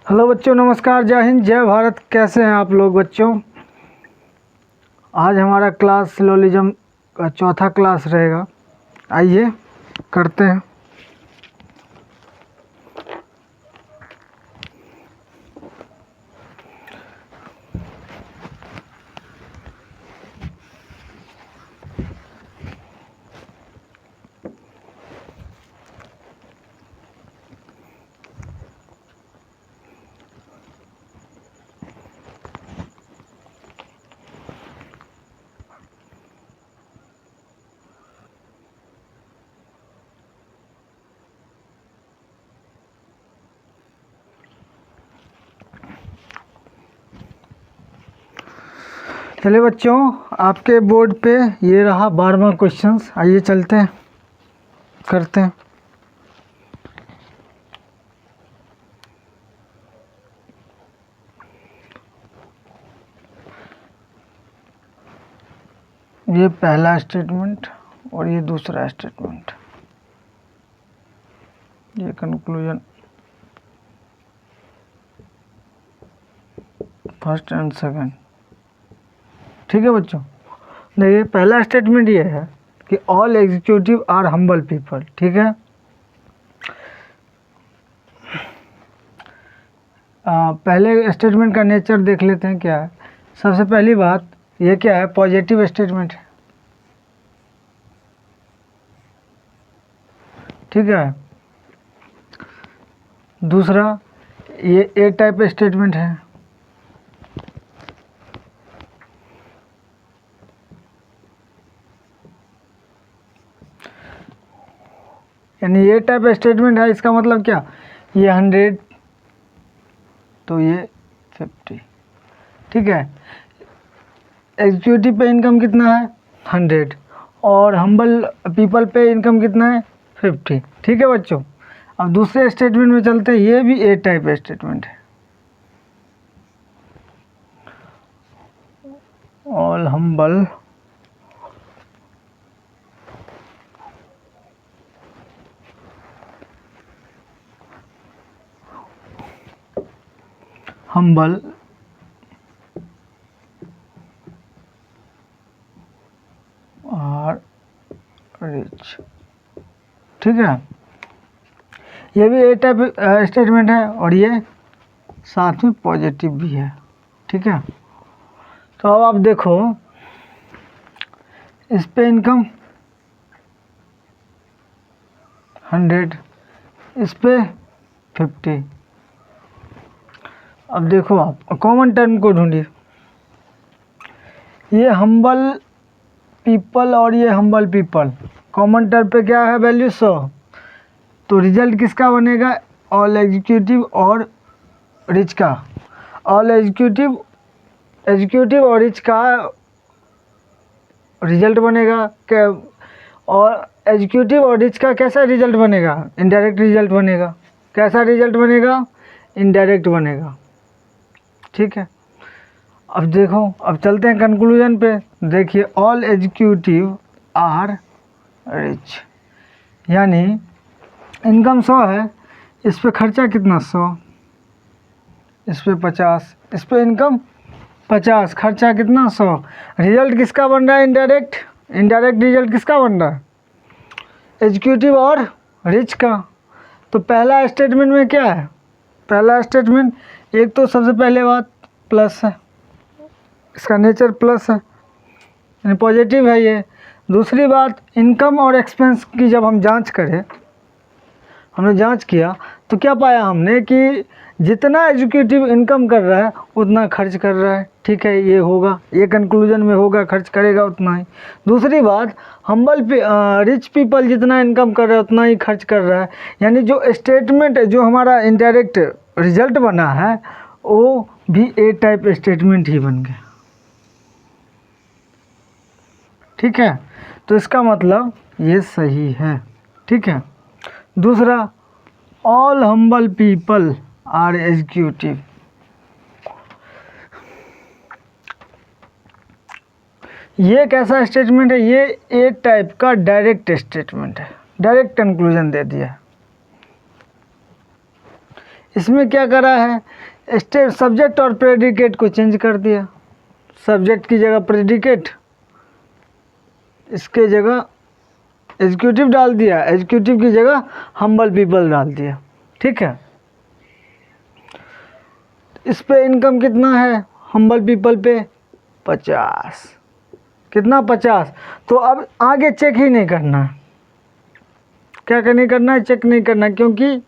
Hello बच्चों, नमस्कार, जय हिंद, जय भारत। कैसे हैं आप लोग बच्चों? आज हमारा क्लास सिलोजिज्म का चौथा क्लास रहेगा। आइए करते हैं। चलिए बच्चों, आपके बोर्ड पे ये रहा 12वां क्वेश्चन। आइए चलते हैं, करते हैं। ये पहला स्टेटमेंट और ये दूसरा स्टेटमेंट, ये कंक्लूजन फर्स्ट एंड सेकंड। ठीक है बच्चों, देखिए पहला स्टेटमेंट ये है कि all executive are humble people. ठीक है, पहले स्टेटमेंट का नेचर देख लेते हैं क्या है। सबसे पहली बात ये क्या है, पॉजिटिव स्टेटमेंट है। ठीक है, दूसरा ये ए टाइप स्टेटमेंट है। यानी ये टाइप स्टेटमेंट है, इसका मतलब क्या, ये 100 तो ये 50। ठीक है, एग्जीक्यूटिव पे इनकम कितना है 100 और हम्बल पीपल पे इनकम कितना है 50। ठीक है बच्चों, अब दूसरे स्टेटमेंट में चलते हैं। ये भी ए टाइप स्टेटमेंट है। ऑल हम्बल और रिच। ठीक है, ये भी ए टाइप स्टेटमेंट है और ये साथ में पॉजिटिव भी है। ठीक है, तो अब आप देखो, इस पे इनकम 100, इस पे 50। अब देखो आप कॉमन टर्म को ढूंढिए। ये हम्बल पीपल और ये हम्बल पीपल, कॉमन टर्म पे क्या है, वैल्यू 100। तो रिजल्ट किसका बनेगा, ऑल एग्जीक्यूटिव और रिच का। ऑल एग्जीक्यूटिव और रिच का रिजल्ट बनेगा क्या, और एग्जीक्यूटिव और रिच का कैसा रिजल्ट बनेगा, इनडायरेक्ट रिजल्ट बनेगा। कैसा रिजल्ट बनेगा, इनडायरेक्ट बनेगा। ठीक है, अब देखो, अब चलते हैं कंक्लूजन पे। देखिए ऑल एग्जीक्यूटिव आर रिच, यानी इनकम 100 है, इस पे खर्चा कितना 100, इस पे 50, इस पे इनकम 50, खर्चा कितना 100। रिजल्ट किसका बन रहा है, इनडायरेक्ट। इनडायरेक्ट रिजल्ट किसका बन रहा है, एग्जीक्यूटिव और रिच का। तो पहला स्टेटमेंट में क्या है, पहला स्टेटमेंट एक तो सबसे पहले बात प्लस है, इसका नेचर प्लस है यानी पॉजिटिव है ये। दूसरी बात, इनकम और एक्सपेंस की जब हम जांच करें, हमने जांच किया तो क्या पाया हमने कि जितना एग्जीक्यूटिव इनकम कर रहा है उतना खर्च कर रहा है। ठीक है, ये होगा, ये कंक्लूजन में होगा, खर्च करेगा उतना ही। दूसरी बात, रिच पीपल जितना इनकम कर रहा है उतना ही खर्च कर रहा है। यानी जो स्टेटमेंट, जो हमारा इनडायरेक्ट रिजल्ट बना है वो भी ए टाइप स्टेटमेंट ही बन गया। ठीक है, तो इसका मतलब ये सही है। ठीक है, दूसरा, all humble people are executive, ये कैसा स्टेटमेंट है, ये ए टाइप का डायरेक्ट स्टेटमेंट है, डायरेक्ट कंक्लूजन दे दिया। इसमें क्या करा है, स्टेट सब्जेक्ट और प्रेडिकेट को चेंज कर दिया। सब्जेक्ट की जगह प्रेडिकेट, इसके जगह एग्जीक्यूटिव डाल दिया, एग्जीक्यूटिव की जगह हम्बल पीपल डाल दिया। ठीक है, इस पे इनकम कितना है, हम्बल पीपल पे 50, कितना 50। तो अब आगे चेक ही नहीं करना है, क्या नहीं करना है, चेक नहीं करना, क्योंकि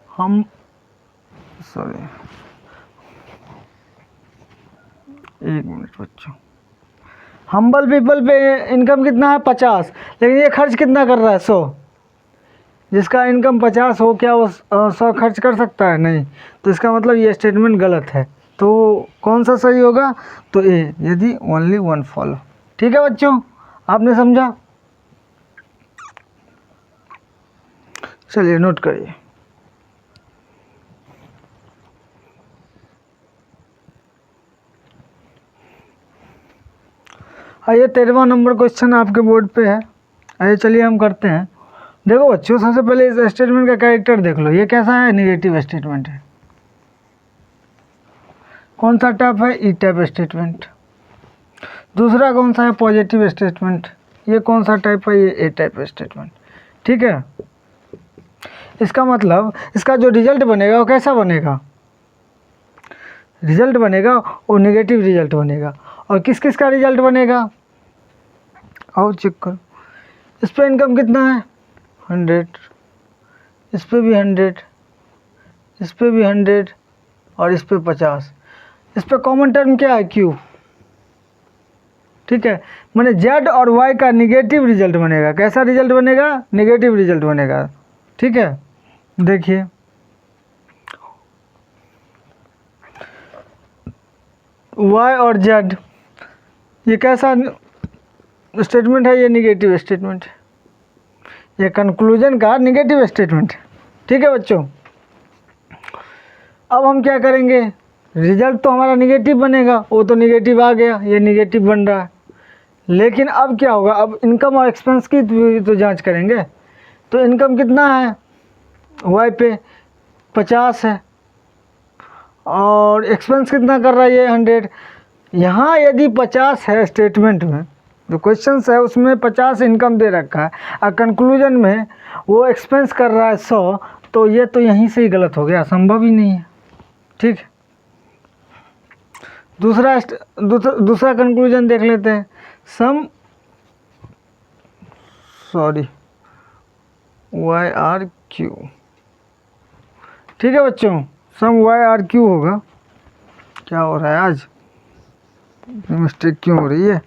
हम सॉरी एक मिनट बच्चों, हम्बल पीपल पे इनकम कितना है 50, लेकिन ये खर्च कितना कर रहा है 100। जिसका इनकम 50 हो, क्या वो 100 खर्च कर सकता है, नहीं। तो इसका मतलब ये स्टेटमेंट गलत है। तो कौन सा सही होगा, तो ए, यदि ओनली वन फॉलो। ठीक है बच्चों, आपने समझा, चलिए नोट करिए। आइए 13वां नंबर क्वेश्चन आपके बोर्ड पे है। आइए चलिए हम करते हैं। देखो बच्चों, सबसे पहले इस स्टेटमेंट का कैरेक्टर देख लो, ये कैसा है, निगेटिव स्टेटमेंट है। कौन सा टाइप है, ई टाइप स्टेटमेंट। दूसरा कौन सा है, पॉजिटिव स्टेटमेंट। ये कौन सा टाइप है, ये ए टाइप स्टेटमेंट। ठीक है, इसका मतलब इसका जो रिजल्ट बनेगा वो कैसा बनेगा, रिजल्ट बनेगा वो नेगेटिव रिजल्ट बनेगा। और किस किस का रिजल्ट बनेगा, आओ चेक करो। इस पर इनकम कितना है 100, इस पर भी 100, इस पर भी 100 और इस पर 50। इस पर कॉमन टर्म क्या है, क्यू। ठीक है, मैंने जेड और वाई का निगेटिव रिजल्ट बनेगा। कैसा रिजल्ट बनेगा, निगेटिव रिजल्ट बनेगा। ठीक है, देखिए वाई और जेड, ये कैसा स्टेटमेंट है, ये निगेटिव स्टेटमेंट है, ये कंक्लूजन का निगेटिव स्टेटमेंट है। ठीक है बच्चों, अब हम क्या करेंगे, रिजल्ट तो हमारा निगेटिव बनेगा, वो तो निगेटिव आ गया, ये निगेटिव बन रहा है। लेकिन अब क्या होगा, अब इनकम और एक्सपेंस की तो जांच करेंगे। तो इनकम कितना है, वाई पे 50 है, और एक्सपेंस कितना कर रहा है, ये 100। यहाँ यदि 50 है स्टेटमेंट में, जो क्वेश्चन है उसमें 50 इनकम दे रखा है, और कंक्लूजन में वो एक्सपेंस कर रहा है 100, तो ये तो यहीं से ही गलत हो गया, संभव ही नहीं है। ठीक, दूसरा कंक्लूजन देख लेते हैं। Y R Q. ठीक है बच्चों, सम वाई आर क्यू होगा। क्या हो रहा है आज, मिस्टेक क्यों हो रही है।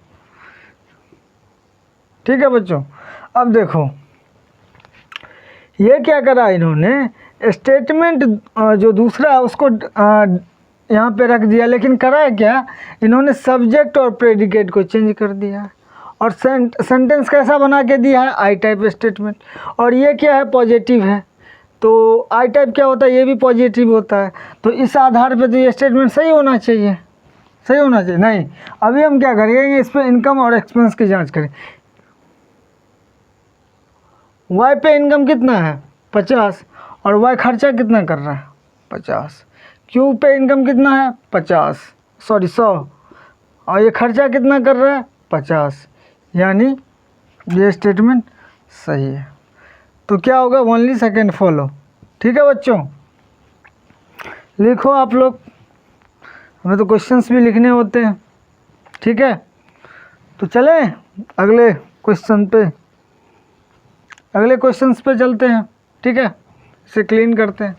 ठीक है बच्चों, अब देखो ये क्या करा इन्होंने, स्टेटमेंट जो दूसरा है उसको यहाँ पे रख दिया, लेकिन करा है क्या, इन्होंने सब्जेक्ट और प्रेडिकेट को चेंज कर दिया है। और सेंटेंस कैसा बना के दिया है, आई टाइप स्टेटमेंट। और ये क्या है, पॉजिटिव है। तो आई टाइप क्या होता है, ये भी पॉजिटिव होता है। तो इस आधार पे तो ये स्टेटमेंट सही होना चाहिए, सही होना चाहिए। नहीं, अभी हम क्या करेंगे, इस पर इनकम और एक्सपेंस की जांच करें। वाई पे इनकम कितना है 50, और वाई खर्चा कितना कर रहा है 50। क्यू पे इनकम कितना है 100, और ये खर्चा कितना कर रहा है 50, यानी ये स्टेटमेंट सही है। तो क्या होगा, ओनली सेकेंड फॉलो। ठीक है बच्चों, लिखो आप लोग, हमें तो क्वेश्चंस भी लिखने होते हैं। ठीक है, तो चलें अगले क्वेश्चन पे, अगले क्वेश्चंस पे चलते हैं। ठीक है, इसे क्लीन करते हैं।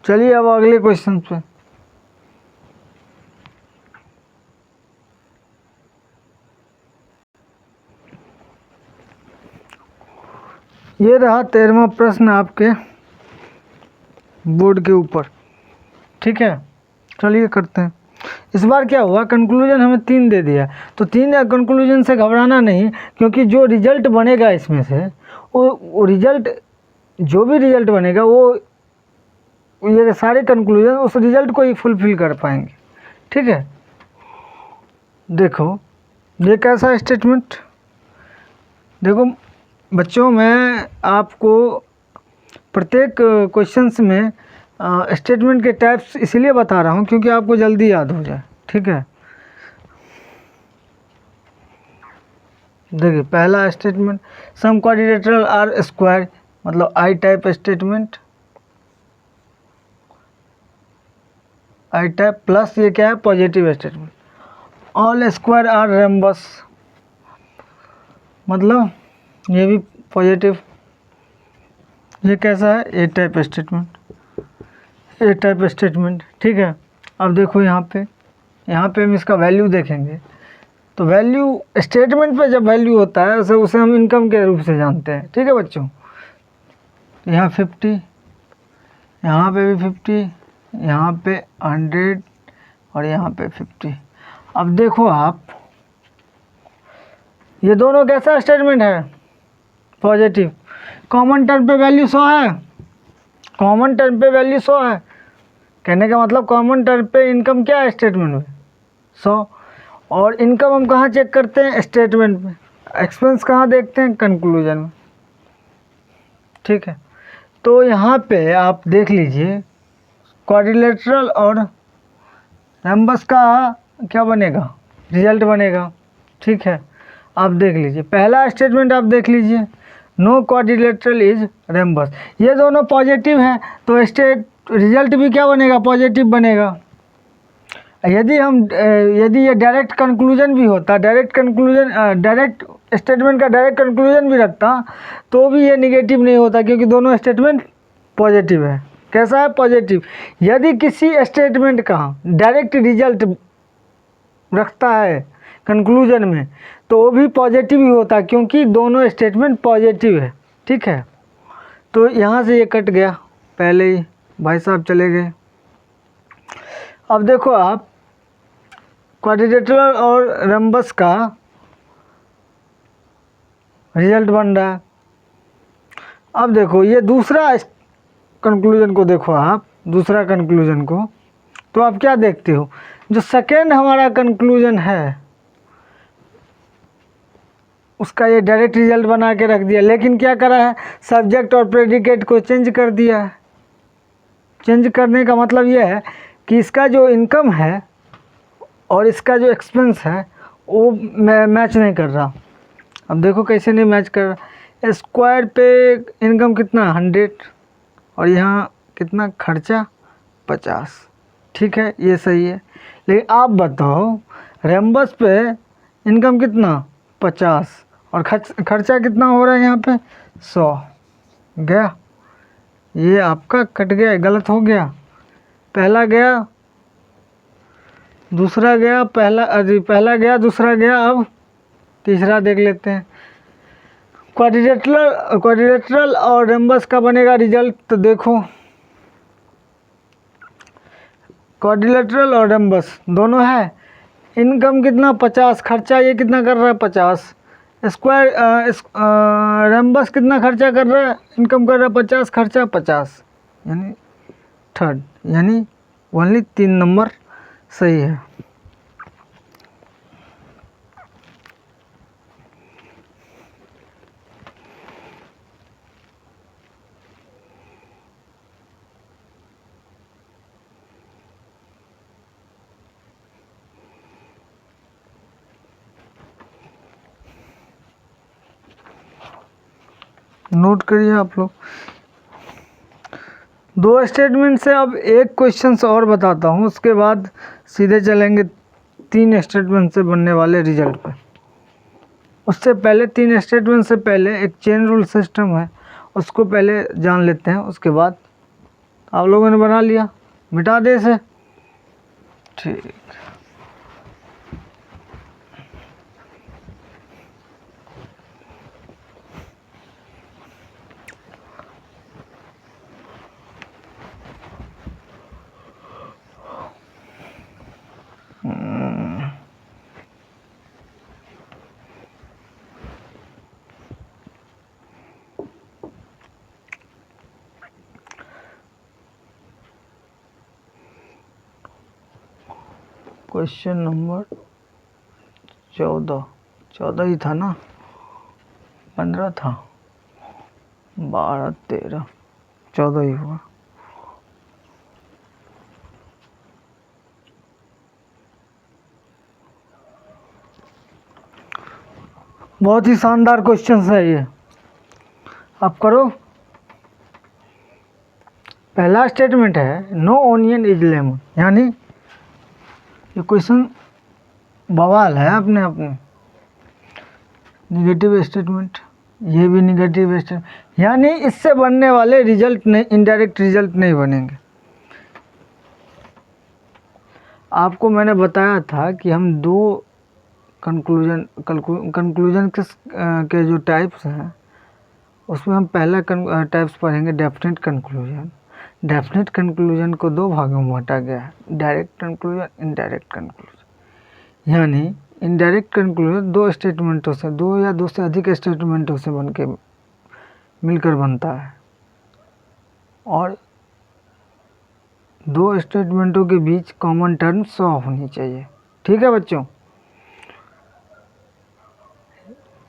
चलिए अब अगले क्वेश्चन पे। ये रहा 13वां प्रश्न आपके बोर्ड के ऊपर। ठीक है, चलिए करते हैं। इस बार क्या हुआ, कंक्लूजन हमें 3 दे दिया, तो 3 कंक्लूजन से घबराना नहीं, क्योंकि जो रिजल्ट बनेगा इसमें से वो रिजल्ट जो भी रिजल्ट बनेगा वो ये सारे कंक्लूजन उस रिजल्ट को ही फुलफिल कर पाएंगे। ठीक है, देखो ये कैसा स्टेटमेंट, देखो बच्चों मैं आपको प्रत्येक क्वेश्चंस में स्टेटमेंट के टाइप्स इसलिए बता रहा हूँ क्योंकि आपको जल्दी याद हो जाए। ठीक है, देखिए पहला statement some quadrilateral are square, मतलब I type statement, I type plus ये क्या है positive statement. All square are rhombus, मतलब ये भी पॉजिटिव। ये कैसा है A type statement, A type statement. ठीक है, अब देखो यहाँ पे हम इसका वैल्यू देखेंगे तो वैल्यू स्टेटमेंट पे जब वैल्यू होता है उसे हम इनकम के रूप से जानते हैं। ठीक है बच्चों, यहाँ 50, यहाँ पे भी 50, यहाँ पे 100 और यहाँ पे 50। अब देखो आप ये दोनों कैसा स्टेटमेंट है पॉजिटिव। कॉमन टर्म पे वैल्यू 100 है, कॉमन टर्म पे वैल्यू 100 है, कहने का मतलब कॉमन टर्म पे इनकम क्या है स्टेटमेंट में 100। और इनकम हम कहाँ चेक करते हैं स्टेटमेंट में, एक्सपेंस कहाँ देखते हैं कंक्लूजन में। ठीक है, तो यहाँ पे आप देख लीजिए क्वाड्रिलेटरल और रम्बस का क्या बनेगा रिजल्ट बनेगा। ठीक है, आप देख लीजिए पहला स्टेटमेंट आप देख लीजिए नो क्वाड्रिलेटरल इज रम्बस, ये दोनों पॉजिटिव हैं तो रिजल्ट भी क्या बनेगा पॉजिटिव बनेगा। यदि ये डायरेक्ट कंक्लूजन भी होता, डायरेक्ट स्टेटमेंट का डायरेक्ट कंक्लूजन भी रखता तो भी ये निगेटिव नहीं होता क्योंकि दोनों स्टेटमेंट पॉजिटिव है। कैसा है पॉजिटिव। यदि किसी स्टेटमेंट का डायरेक्ट रिजल्ट रखता है कंक्लूजन में तो वो भी पॉजिटिव ही होता क्योंकि दोनों स्टेटमेंट पॉजिटिव है। ठीक है, तो यहाँ से ये कट गया, पहले ही भाई साहब चले गए। अब देखो आप क्वाड्रिलेटरल और रम्बस का रिजल्ट बन रहा है। अब देखो ये दूसरा कंक्लूजन को देखो आप, दूसरा कंक्लूजन को तो आप क्या देखते हो, जो सेकेंड हमारा कंक्लूजन है उसका ये डायरेक्ट रिजल्ट बना के रख दिया, लेकिन क्या करा है सब्जेक्ट और प्रेडिकेट को चेंज कर दिया है। चेंज करने का मतलब ये है कि इसका जो इनकम है और इसका जो एक्सपेंस है वो मैच नहीं कर रहा। अब देखो कैसे नहीं मैच कर रहा, स्क्वायर पे इनकम कितना 100 और यहाँ कितना खर्चा 50। ठीक है, ये सही है, लेकिन आप बताओ रेम्बस पे इनकम कितना 50 और खर्चा कितना हो रहा है यहाँ पे 100 गया। ये आपका कट गया, गलत हो गया, पहला गया दूसरा गया, पहला गया दूसरा गया, अब तीसरा देख लेते हैं। क्वाड्रिलेटरल और रम्बस का बनेगा रिजल्ट, तो देखो क्वाड्रिलेटरल और रम्बस दोनों है, इनकम कितना 50, खर्चा ये कितना कर रहा है 50, रम्बस कितना खर्चा कर रहा है इनकम कर रहा है 50, खर्चा 50, यानी थर्ड, यानी ओनली 3 नंबर सही है। नोट करिए आप लोग। 2 स्टेटमेंट से अब एक क्वेश्चन और बताता हूँ, उसके बाद सीधे चलेंगे 3 स्टेटमेंट से बनने वाले रिजल्ट पे। उससे पहले 3 स्टेटमेंट से पहले एक चेन रूल सिस्टम है, उसको पहले जान लेते हैं, उसके बाद आप लोगों ने बना लिया, मिटा दे इसे। ठीक, क्वेश्चन नंबर 14 ही था ना, 15 था, 12 13 14 ही हुआ। बहुत ही शानदार क्वेश्चन है ये, आप करो। पहला स्टेटमेंट है नो ओनियन इज लेमन, यानी ये क्वेश्चन बवाल है अपने अपने। निगेटिव स्टेटमेंट, ये भी निगेटिव स्टेटमेंट, यानी इससे बनने वाले रिजल्ट नहीं, इनडायरेक्ट रिजल्ट नहीं बनेंगे। आपको मैंने बताया था कि हम दो कंक्लूजन के जो टाइप्स हैं उसमें हम पहला टाइप्स पढ़ेंगे डेफिनेट कंक्लूजन। डेफिनेट कंक्लूजन को दो भागों में बांटा गया है, डायरेक्ट कंक्लूजन, इनडायरेक्ट कंक्लूजन। यानी इनडायरेक्ट कंक्लूजन दो स्टेटमेंटों से, दो या दो से अधिक स्टेटमेंटों से बनके मिलकर बनता है, और दो स्टेटमेंटों के बीच कॉमन टर्म 100 होनी चाहिए। ठीक है बच्चों।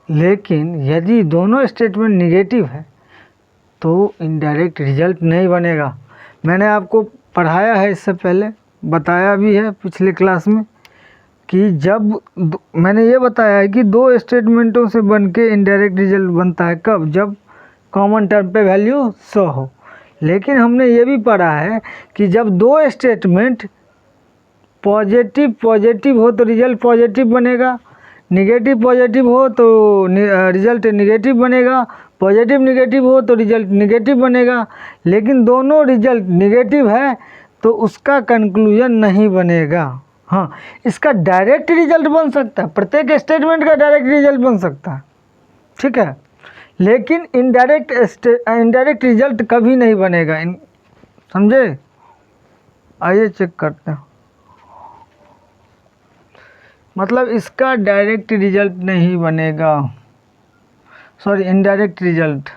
लेकिन यदि दोनों स्टेटमेंट निगेटिव है तो इनडायरेक्ट रिजल्ट नहीं बनेगा। मैंने आपको पढ़ाया है, इससे पहले बताया भी है पिछले क्लास में कि जब मैंने ये बताया है कि दो स्टेटमेंटों से बन के इनडायरेक्ट रिजल्ट बनता है, कब? जब कॉमन टर्म पे वैल्यू 100 हो। लेकिन हमने ये भी पढ़ा है कि जब दो स्टेटमेंट पॉजिटिव हो तो रिजल्ट पॉजिटिव बनेगा, निगेटिव पॉजिटिव हो तो रिजल्ट निगेटिव बनेगा, पॉजिटिव निगेटिव हो तो रिजल्ट निगेटिव बनेगा। लेकिन दोनों रिजल्ट निगेटिव है तो उसका कंक्लूजन नहीं बनेगा। हाँ, इसका डायरेक्ट रिजल्ट बन सकता है, प्रत्येक स्टेटमेंट का डायरेक्ट रिजल्ट बन सकता है, ठीक है, लेकिन इनडायरेक्ट रिजल्ट कभी नहीं बनेगा। समझे? आइए चेक करते हैं। मतलब इसका डायरेक्ट रिजल्ट नहीं बनेगा, सॉरी इनडायरेक्ट रिजल्ट।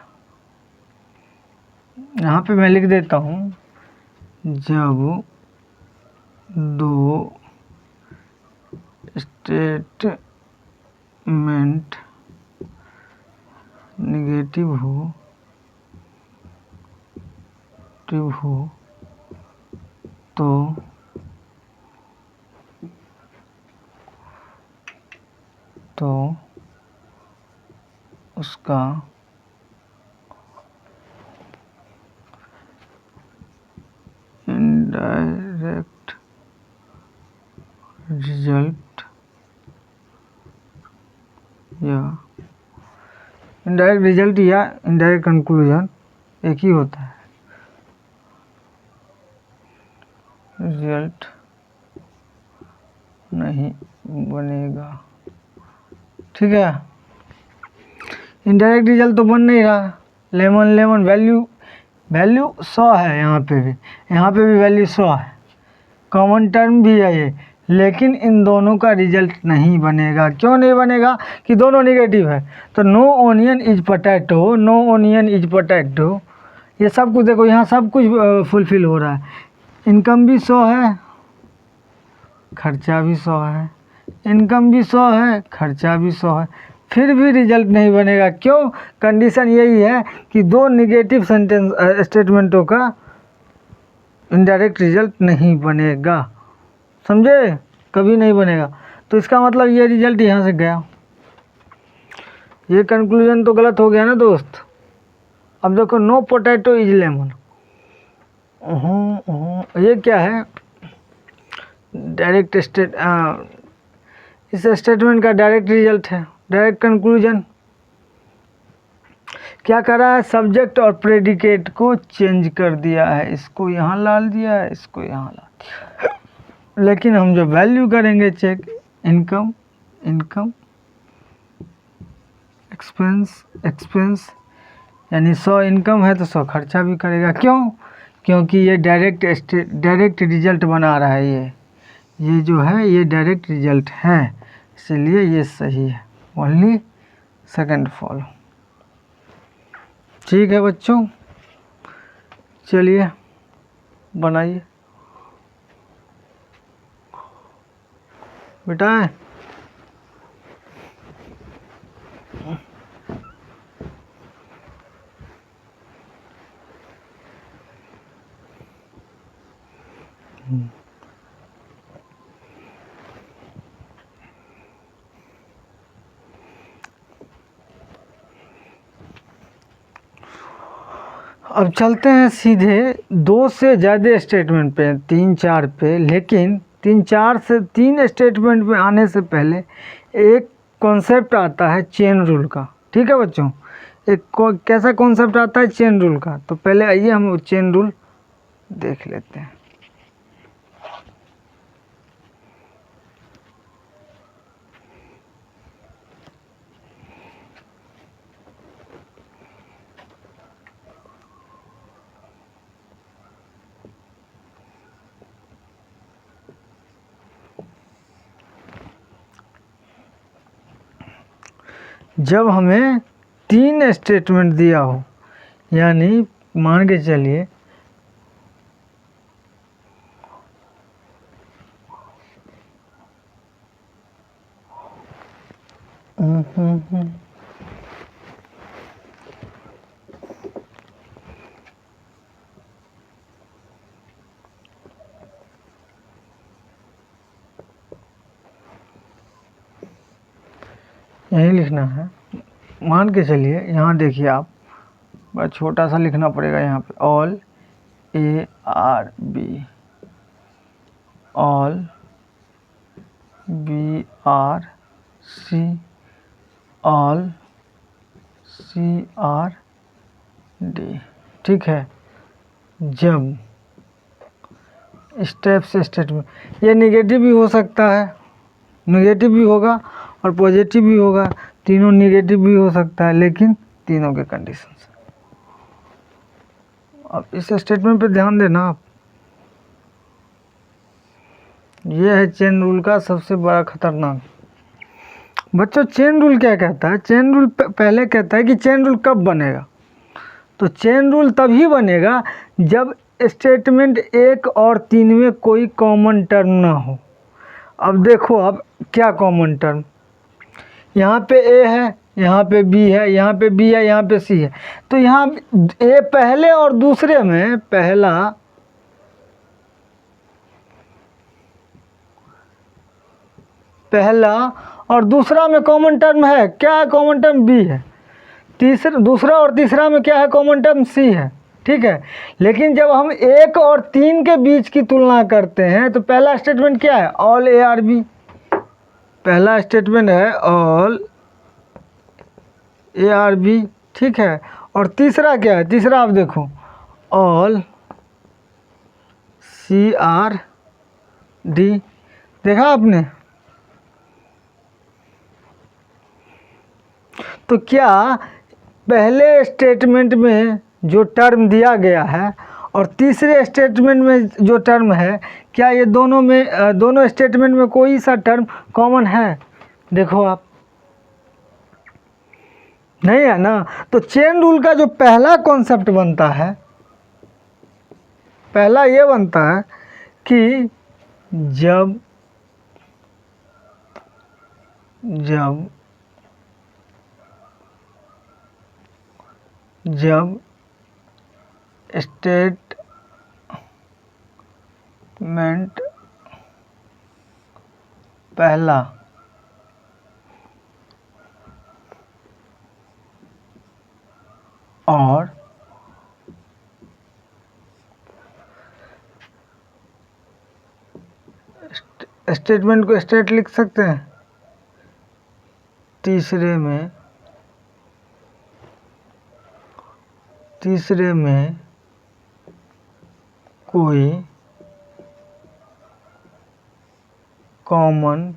यहाँ पे मैं लिख देता हूँ, जब दो स्टेटमेंट निगेटिव हो तो उसका इनडायरेक्ट रिजल्ट या इनडायरेक्ट कंक्लूजन एक ही होता है, रिजल्ट नहीं बनेगा। ठीक है, इनडायरेक्ट रिजल्ट तो बन नहीं रहा। लेमन वैल्यू 100 है, यहाँ पे भी वैल्यू 100 है, कॉमन टर्म भी है ये, लेकिन इन दोनों का रिजल्ट नहीं बनेगा। क्यों नहीं बनेगा? कि दोनों नेगेटिव है। तो नो ओनियन इज पोटैटो, ये सब कुछ देखो, यहाँ सब कुछ फुलफिल हो रहा है। इनकम भी 100 है, खर्चा भी 100 है, इनकम भी 100 है, खर्चा भी 100 है, फिर भी रिजल्ट नहीं बनेगा। क्यों? कंडीशन यही है कि दो निगेटिव स्टेटमेंटों का इनडायरेक्ट रिजल्ट नहीं बनेगा। समझे? कभी नहीं बनेगा। तो इसका मतलब ये रिजल्ट यहाँ से गया, ये कंक्लूजन तो गलत हो गया ना दोस्त। अब देखो नो पोटैटो इज लेमन, ये क्या है? डायरेक्ट इस स्टेटमेंट का डायरेक्ट रिजल्ट है, डायरेक्ट कंक्लूजन। क्या करा है? सब्जेक्ट और प्रेडिकेट को चेंज कर दिया है, इसको यहाँ डाल दिया है, इसको यहाँ डाल दिया। लेकिन हम जो वैल्यू करेंगे चेक, इनकम एक्सपेंस, यानी 100 इनकम है तो 100 खर्चा भी करेगा। क्यों? क्योंकि ये डायरेक्ट रिजल्ट बना रहा है, ये जो है ये डायरेक्ट रिजल्ट है, इसलिए ये सही है। Only second follow. ठीक है बच्चों, चलिए बनाइए। बेटा है। अब चलते हैं सीधे 2 से ज़्यादा स्टेटमेंट पे, 3 4 पे। लेकिन 3 स्टेटमेंट में आने से पहले एक कॉन्सेप्ट आता है चेन रूल का। ठीक है बच्चों, कैसा कॉन्सेप्ट आता है? चेन रूल का। तो पहले आइए हम वो चेन रूल देख लेते हैं। जब हमें 3 स्टेटमेंट दिया हो, यानी मान के चलिए यही लिखना है। मान के चलिए यहाँ देखिए आप, बड़ा छोटा सा लिखना पड़ेगा यहाँ पे, all ARB, all BRC, all CRD। ठीक है। जब स्टेप से स्टेटमेंट, ये निगेटिव भी हो सकता है, निगेटिव भी होगा और पॉजिटिव भी होगा, तीनों निगेटिव भी हो सकता है, लेकिन तीनों के कंडीशन। अब इस स्टेटमेंट पे ध्यान देना आप, ये है चेन रूल का सबसे बड़ा खतरनाक। बच्चों चेन रूल क्या कहता है? चेन रूल पहले कहता है कि चेन रूल कब बनेगा। तो चेन रूल तभी बनेगा जब स्टेटमेंट 1 और 3 में कोई कॉमन टर्म ना हो। अब देखो, अब क्या कॉमन टर्म, यहाँ पे A है, यहाँ पे B है, यहाँ पे B है, यहाँ पे C है। तो यहाँ A पहले और दूसरे में, पहला और दूसरा में कॉमन टर्म है। क्या है कॉमन टर्म? B है। दूसरा और तीसरा में क्या है कॉमन टर्म? C है। ठीक है। लेकिन जब हम 1 और 3 के बीच की तुलना करते हैं तो पहला स्टेटमेंट क्या है? All ARB। पहला स्टेटमेंट है ऑल ARB। ठीक है। और तीसरा क्या है? तीसरा आप देखो, ऑल CRD। देखा आपने? तो क्या पहले स्टेटमेंट में जो टर्म दिया गया है और तीसरे स्टेटमेंट में जो टर्म है, क्या ये दोनों स्टेटमेंट में कोई सा टर्म कॉमन है? देखो आप, नहीं है ना। तो चेन रूल का जो पहला कॉन्सेप्ट बनता है, पहला ये बनता है कि जब स्टेटमेंट पहला और स्टेटमेंट को स्टेट लिख सकते हैं, तीसरे में कोई कॉमन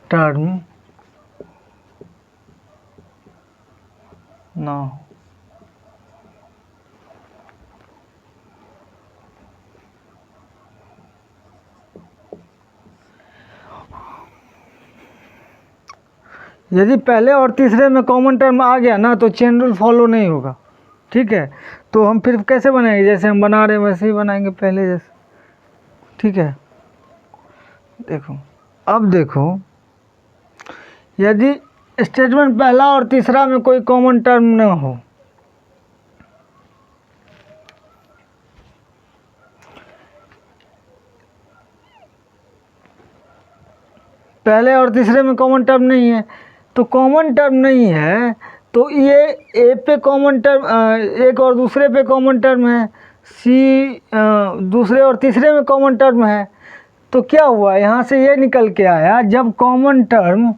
टर्म ना हो। यदि पहले और तीसरे में कॉमन टर्म आ गया ना तो चेन रूल फॉलो नहीं होगा। ठीक है। तो हम फिर कैसे बनाएंगे? जैसे हम बना रहे हैं वैसे ही बनाएंगे, पहले जैसे ठीक है। देखो, अब देखो, यदि स्टेटमेंट पहला और तीसरा में कोई कॉमन टर्म न हो, पहले और तीसरे में कॉमन टर्म नहीं है, तो कॉमन टर्म नहीं है तो ये ए पे कॉमन टर्म, एक और दूसरे पे कॉमन टर्म है, सी दूसरे और तीसरे में कॉमन टर्म है। तो क्या हुआ, यहाँ से ये निकल के आया, जब कॉमन टर्म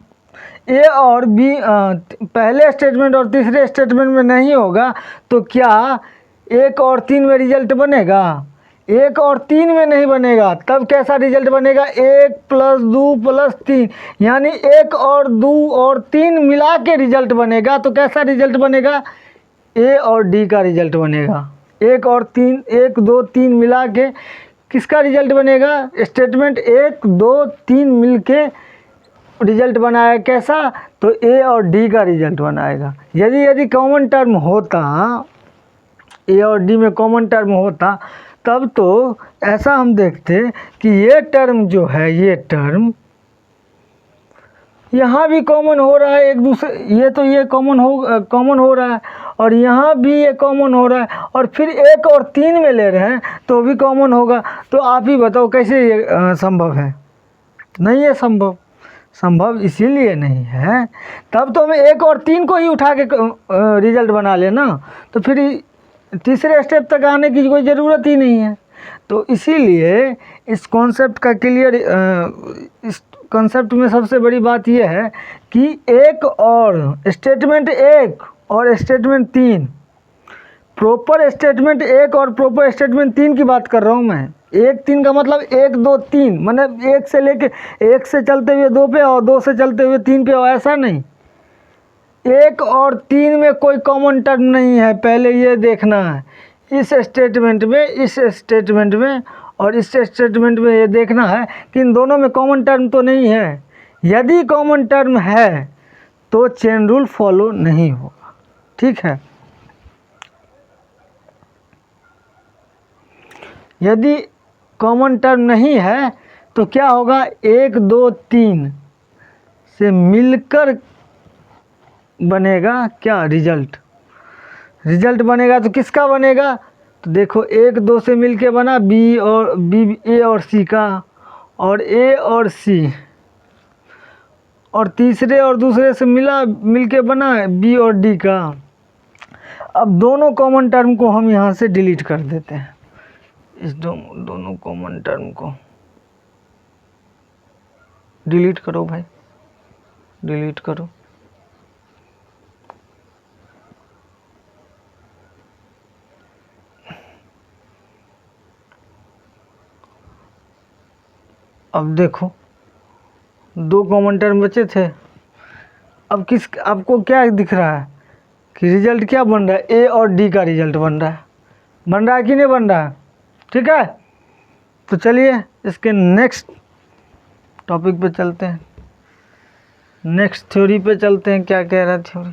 ए और बी पहले स्टेटमेंट और तीसरे स्टेटमेंट में नहीं होगा तो क्या 1 और 3 में रिजल्ट बनेगा? 1 और 3 में नहीं बनेगा। तब कैसा रिजल्ट बनेगा? 1 + 2 + 3, यानी 1 और 2 और 3 मिला के रिजल्ट बनेगा। तो कैसा रिजल्ट बनेगा? ए और डी का रिजल्ट बनेगा। 1 और 3, 1 2 3 मिला के किसका रिजल्ट बनेगा? स्टेटमेंट 1 2 3 मिल के रिजल्ट बनाया। कैसा? तो ए और डी का रिजल्ट बनाएगा। यदि कॉमन टर्म होता, ए और डी में कॉमन टर्म होता, तब तो ऐसा हम देखते कि ये टर्म जो है, ये टर्म यहाँ भी कॉमन हो रहा है एक दूसरे, ये कॉमन हो रहा है, और यहाँ भी ये कॉमन हो रहा है, और फिर 1 और 3 में ले रहे हैं तो भी कॉमन होगा। तो आप ही बताओ कैसे ये संभव है? नहीं है संभव इसीलिए नहीं है। तब तो हमें 1 और 3 को ही उठा के रिजल्ट बना लेना, तो फिर तीसरे स्टेप तक आने की कोई ज़रूरत ही नहीं है। तो इसीलिए इस कॉन्सेप्ट का क्लियर, इस कॉन्सेप्ट में सबसे बड़ी बात यह है कि एक और स्टेटमेंट 1 और स्टेटमेंट 3, प्रॉपर स्टेटमेंट 1 और प्रॉपर स्टेटमेंट 3 की बात कर रहा हूँ मैं। 1 3 का मतलब 1 2 3, मतलब 1 से लेके 1 से चलते हुए 2 पे और 2 से चलते हुए 3 पे, और ऐसा नहीं। 1 और 3 में कोई कॉमन टर्म नहीं है, पहले ये देखना है। इस स्टेटमेंट में, इस स्टेटमेंट में और इस स्टेटमेंट में ये देखना है कि इन दोनों में कॉमन टर्म तो नहीं है। यदि कॉमन टर्म है तो चेन रूल फॉलो नहीं होगा। ठीक है। यदि कॉमन टर्म नहीं है तो क्या होगा? 1 2 3 से मिलकर बनेगा क्या? रिजल्ट बनेगा। तो किसका बनेगा? तो देखो, 1 2 से मिलके बना बी और बी, ए और सी का, और ए और सी, और तीसरे और दूसरे से मिलके बना बी और डी का। अब दोनों कॉमन टर्म को हम यहाँ से डिलीट कर देते हैं। इस दोनों कॉमन टर्म को डिलीट करो भाई, डिलीट करो। अब देखो, 2 कॉमन टर्म बचे थे। अब आपको क्या दिख रहा है कि रिजल्ट क्या बन रहा है? ए और डी का रिजल्ट बन रहा है कि नहीं बन रहा है? ठीक है। तो चलिए इसके नेक्स्ट टॉपिक पे चलते हैं, नेक्स्ट थ्योरी पे चलते हैं। क्या कह रहा है थ्योरी?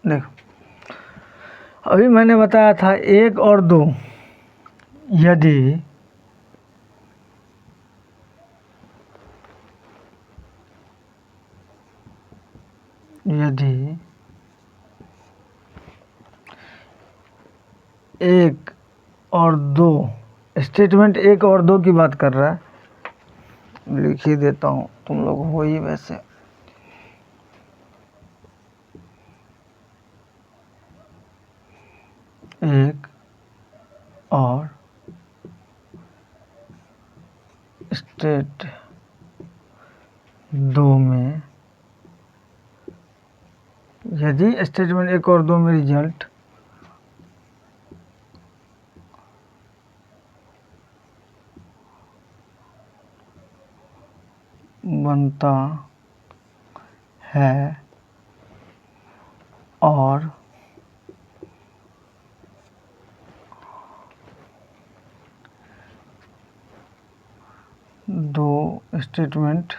देखो, अभी मैंने बताया था 1 और 2, यदि एक और 2, स्टेटमेंट 1 और 2 की बात कर रहा है, लिख ही देता हूँ, तुम लोग हो ही वैसे। एक और स्टेट 2 में, यदि स्टेटमेंट 1 और 2 में रिजल्ट बनता है और दो स्टेटमेंट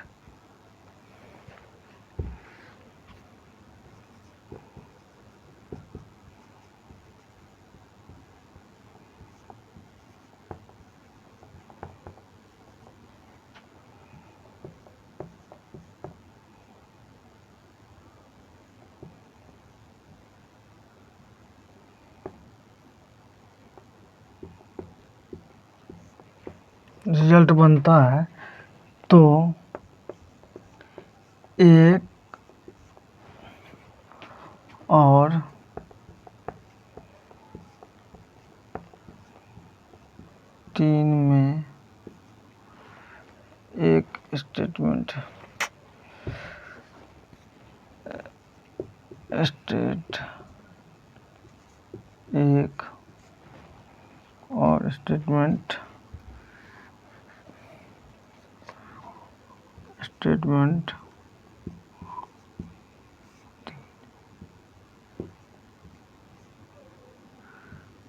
रिजल्ट बनता है तो एक और तीन में एक स्टेट एक और स्टेटमेंट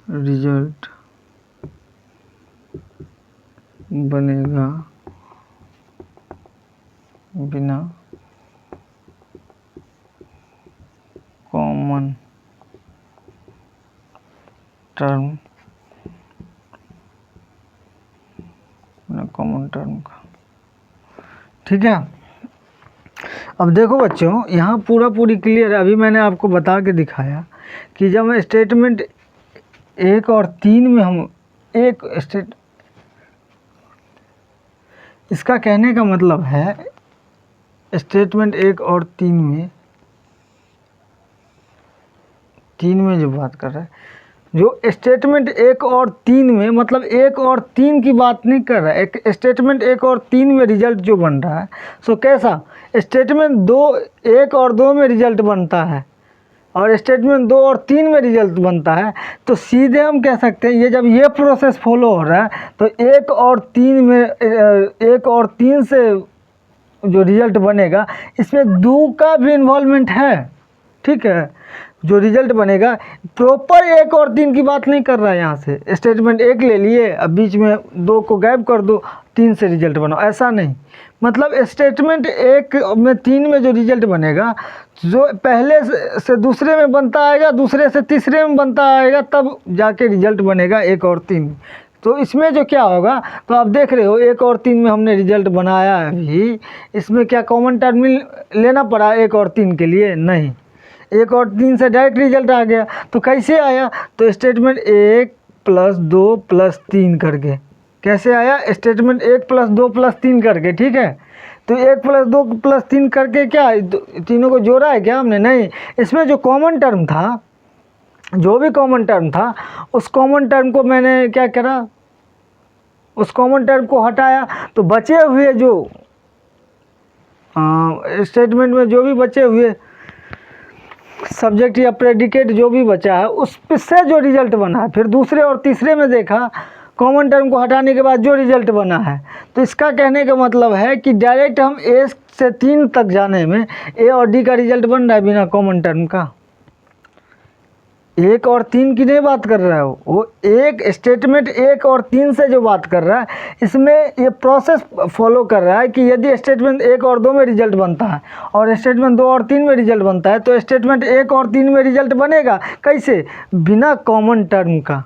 रिजल्ट बनेगा बिना कॉमन टर्म का। ठीक है, अब देखो बच्चों, यहाँ पूरी क्लियर है। अभी मैंने आपको बता के दिखाया कि जब स्टेटमेंट एक और तीन में हम इसका कहने का मतलब है स्टेटमेंट एक और तीन में जो बात कर रहा है, जो स्टेटमेंट एक और तीन में मतलब एक और तीन की बात नहीं कर रहा है। एक स्टेटमेंट एक और तीन में रिजल्ट जो बन रहा है, सो कैसा स्टेटमेंट दो एक और दो में रिजल्ट बनता है और स्टेटमेंट दो और तीन में रिजल्ट बनता है, तो सीधे हम कह सकते हैं ये जब ये प्रोसेस फॉलो हो रहा है तो एक और तीन से जो रिजल्ट बनेगा इसमें दो का भी इन्वॉल्वमेंट है। ठीक है, जो रिजल्ट बनेगा प्रॉपर एक और तीन की बात नहीं कर रहा है। यहाँ से स्टेटमेंट एक ले लिए, अब बीच में दो को गायब कर दो, तीन से रिजल्ट बनाओ, ऐसा नहीं। मतलब स्टेटमेंट एक में तीन में जो रिजल्ट बनेगा, जो पहले से दूसरे में बनता आएगा, दूसरे से तीसरे में बनता आएगा, तब जाके रिजल्ट बनेगा एक और तीन। तो इसमें जो क्या होगा, तो आप देख रहे हो एक और तीन में हमने रिजल्ट बनाया अभी, इसमें क्या कॉमन टर्म लेना पड़ा एक और तीन के लिए? नहीं, एक और तीन से डायरेक्ट रिजल्ट आ गया। तो कैसे आया? तो स्टेटमेंट एक प्लस दो प्लस तीन करके। कैसे आया? स्टेटमेंट एक प्लस दो प्लस तीन करके। ठीक है, तो एक प्लस दो प्लस तीन करके क्या तीनों को जोड़ा है क्या हमने? नहीं, इसमें जो कॉमन टर्म था, जो भी कॉमन टर्म था, उस कॉमन टर्म को मैंने क्या करा, उस कॉमन टर्म को हटाया। तो बचे हुए जो स्टेटमेंट में जो भी बचे हुए सब्जेक्ट या प्रेडिकेट जो भी बचा है, उससे जो रिजल्ट बना है, फिर दूसरे और तीसरे में देखा कॉमन टर्म को हटाने के बाद जो रिजल्ट बना है। तो इसका कहने का मतलब है कि डायरेक्ट हम ए से तीन तक जाने में ए और डी का रिजल्ट बन रहा है बिना कॉमन टर्म का। एक और तीन की नहीं बात कर रहा है वो एक स्टेटमेंट एक और तीन से जो बात कर रहा है, इसमें ये प्रोसेस फॉलो कर रहा है कि यदि स्टेटमेंट एक और दो में रिजल्ट बनता है और स्टेटमेंट दो और तीन में रिजल्ट बनता है, तो स्टेटमेंट एक और तीन में रिजल्ट बनेगा कैसे? बिना कॉमन टर्म का।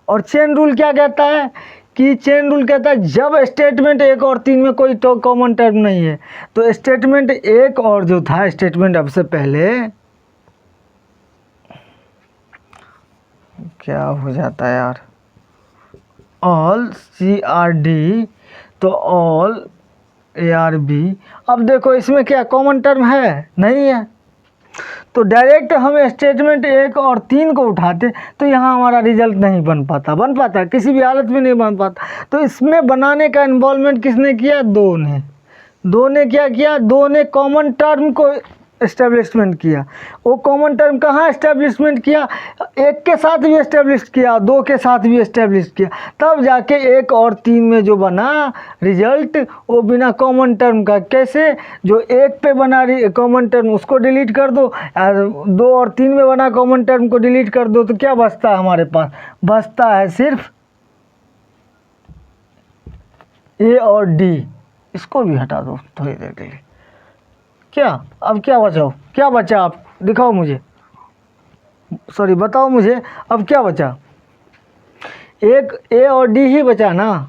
और चेन रूल क्या कहता है कि चेन रूल कहता है जब स्टेटमेंट एक और तीन में कोई तो कॉमन टर्म नहीं है, तो स्टेटमेंट एक और जो था स्टेटमेंट अब से पहले क्या हो जाता है यार, ऑल CRD, तो ऑल ARB। अब देखो इसमें क्या कॉमन टर्म है? नहीं है। तो डायरेक्ट हम स्टेटमेंट एक और तीन को उठाते तो यहाँ हमारा रिजल्ट नहीं बन पाता, किसी भी हालत में नहीं बन पाता। तो इसमें बनाने का इन्वॉल्वमेंट किसने किया? दो ने क्या किया? दो ने कॉमन टर्म को एस्टेब्लिशमेंट किया। वो कॉमन टर्म कहाँ एस्टेब्लिशमेंट किया? एक के साथ भी एस्टेब्लिश किया, दो के साथ भी एस्टेब्लिश किया, तब जाके एक और तीन में जो बना रिजल्ट वो बिना कॉमन टर्म का। कैसे? जो एक पे बना कॉमन टर्म उसको डिलीट कर दो, और दो और तीन में बना कॉमन टर्म को डिलीट कर दो, तो क्या बचता है हमारे पास? बचता है सिर्फ ए और डी। इसको भी हटा दो थोड़ी देर के लिए। क्या अब क्या बचा? क्या बचा? आप दिखाओ मुझे, सॉरी बताओ मुझे, अब क्या बचा? एक ए और डी ही बचा ना।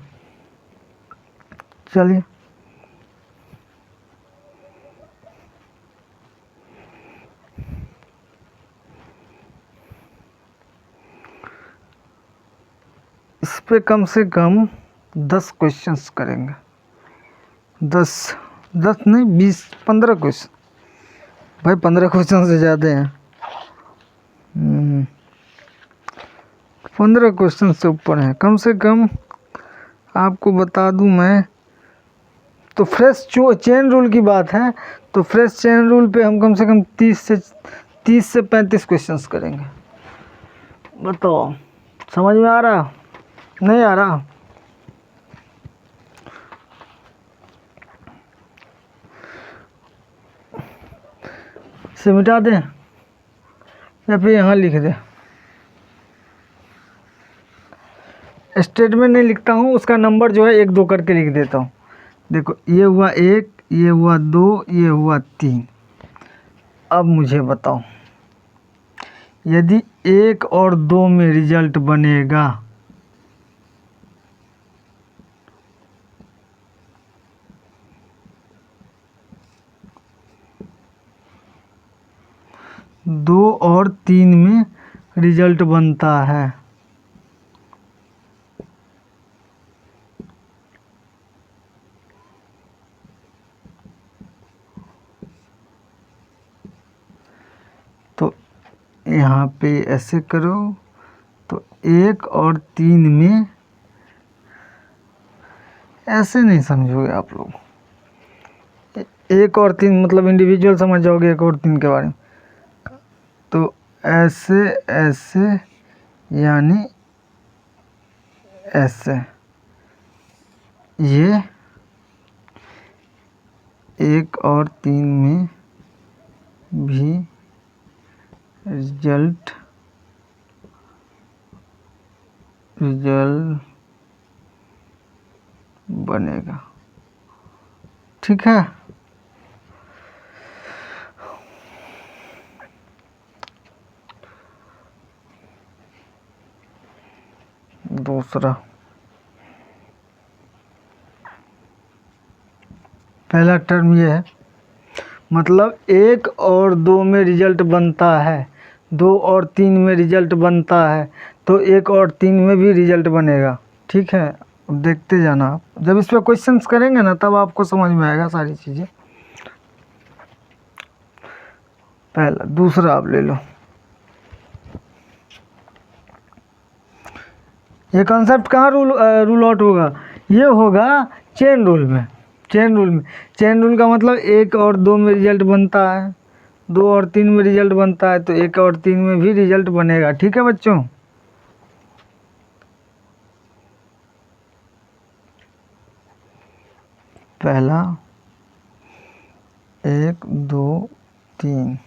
चलिए इस पे कम से कम 10 क्वेश्चंस करेंगे। 10 नहीं 20 15 क्वेश्चन। भाई 15 क्वेश्चन से ज़्यादा हैं। 15 क्वेश्चन से ऊपर हैं कम से कम। आपको बता दूं मैं, तो फ्रेश चेन रूल की बात है, तो फ्रेश चेन रूल पे हम कम से कम 30 से 35 क्वेश्चंस करेंगे। बताओ समझ में आ रहा? नहीं आ रहा? इसे मिटा दें या फिर यहाँ लिख दें? स्टेटमेंट नहीं लिखता हूँ, उसका नंबर जो है 1 2 करके लिख देता हूँ। देखो ये हुआ 1, ये हुआ 2, ये हुआ 3। अब मुझे बताओ, यदि 1 और 2 में रिजल्ट बनेगा, दो और 3 में रिजल्ट बनता है, तो यहाँ पे ऐसे करो, तो 1 और 3 में, ऐसे नहीं समझोगे आप लोग। 1 और 3 मतलब इंडिविजुअल समझ जाओगे 1 और 3 के बारे में। तो ऐसे ऐसे यानी ऐसे, ये 1 और 3 में भी रिजल्ट बनेगा। ठीक है? दूसरा, पहला टर्म ये है, मतलब 1 और 2 में रिजल्ट बनता है, 2 और 3 में रिजल्ट बनता है, तो 1 और 3 में भी रिजल्ट बनेगा। ठीक है? अब देखते जाना आप, जब इस पर क्वेश्चंस करेंगे ना तब आपको समझ में आएगा सारी चीज़ें। पहला। दूसरा आप ले लो, ये कॉन्सेप्ट कहाँ रूल आउट होगा? ये होगा चेन रूल में। चेन रूल का मतलब 1 और 2 में रिजल्ट बनता है, 2 और 3 में रिजल्ट बनता है, तो 1 और 3 में भी रिजल्ट बनेगा। ठीक है बच्चों? पहला 1 2 3।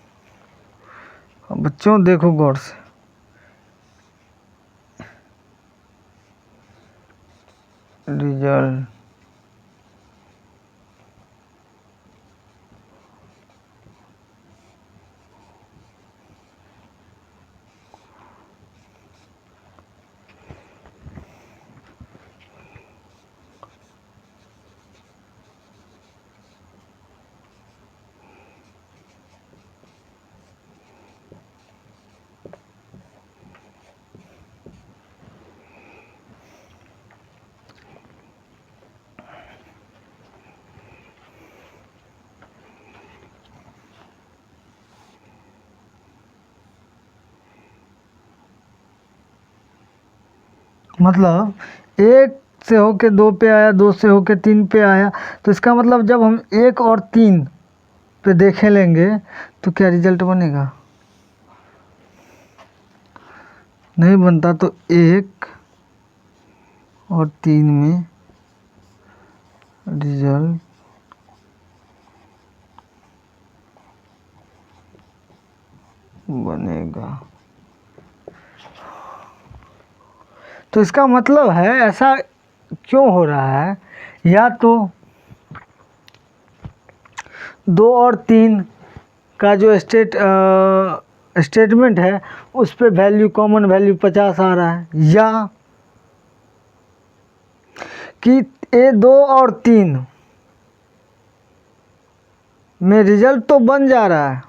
बच्चों देखो गौर से, रिजल्ट मतलब 1 से होके 2 पे आया, 2 से होके 3 पे आया, तो इसका मतलब जब हम 1 और 3 पे देखे लेंगे तो क्या रिजल्ट बनेगा? नहीं बनता तो 1 और 3 में रिजल्ट बनेगा। तो इसका मतलब है ऐसा क्यों हो रहा है? या तो 2 और 3 का जो स्टेटमेंट है उस पे वैल्यू कॉमन वैल्यू 50 आ रहा है, या कि A2 और 3 में रिजल्ट तो बन जा रहा है।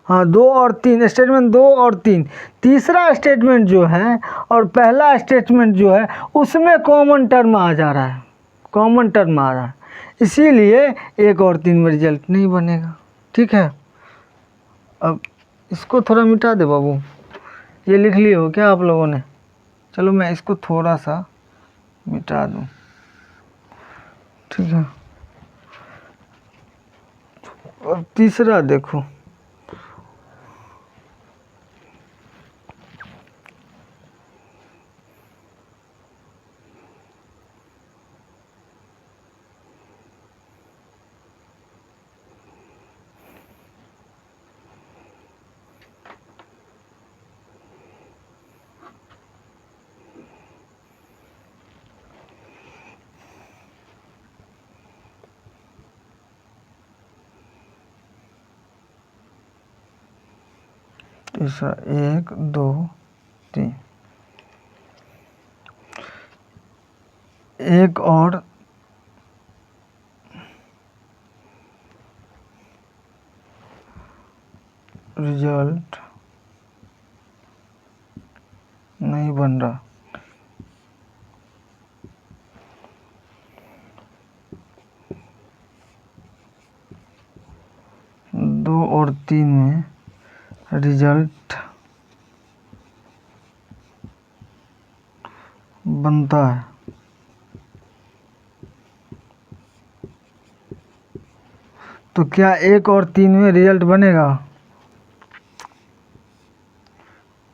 हाँ, 2 और 3 स्टेटमेंट, 2 और 3, तीसरा स्टेटमेंट जो है और पहला स्टेटमेंट जो है उसमें कॉमन टर्म आ जा रहा है, कॉमन टर्म आ रहा है, इसीलिए 1 और 3 में रिजल्ट नहीं बनेगा। ठीक है, अब इसको थोड़ा मिटा दे बाबू, ये लिख लिए हो क्या आप लोगों ने? चलो मैं इसको थोड़ा सा मिटा दूँ। ठीक है, अब तीसरा देखो, तीसरा 1 2 3, एक और रिजल्ट नहीं बन रहा। दो और 3 में रिजल्ट बनता है। तो क्या 1 और 3 में रिजल्ट बनेगा?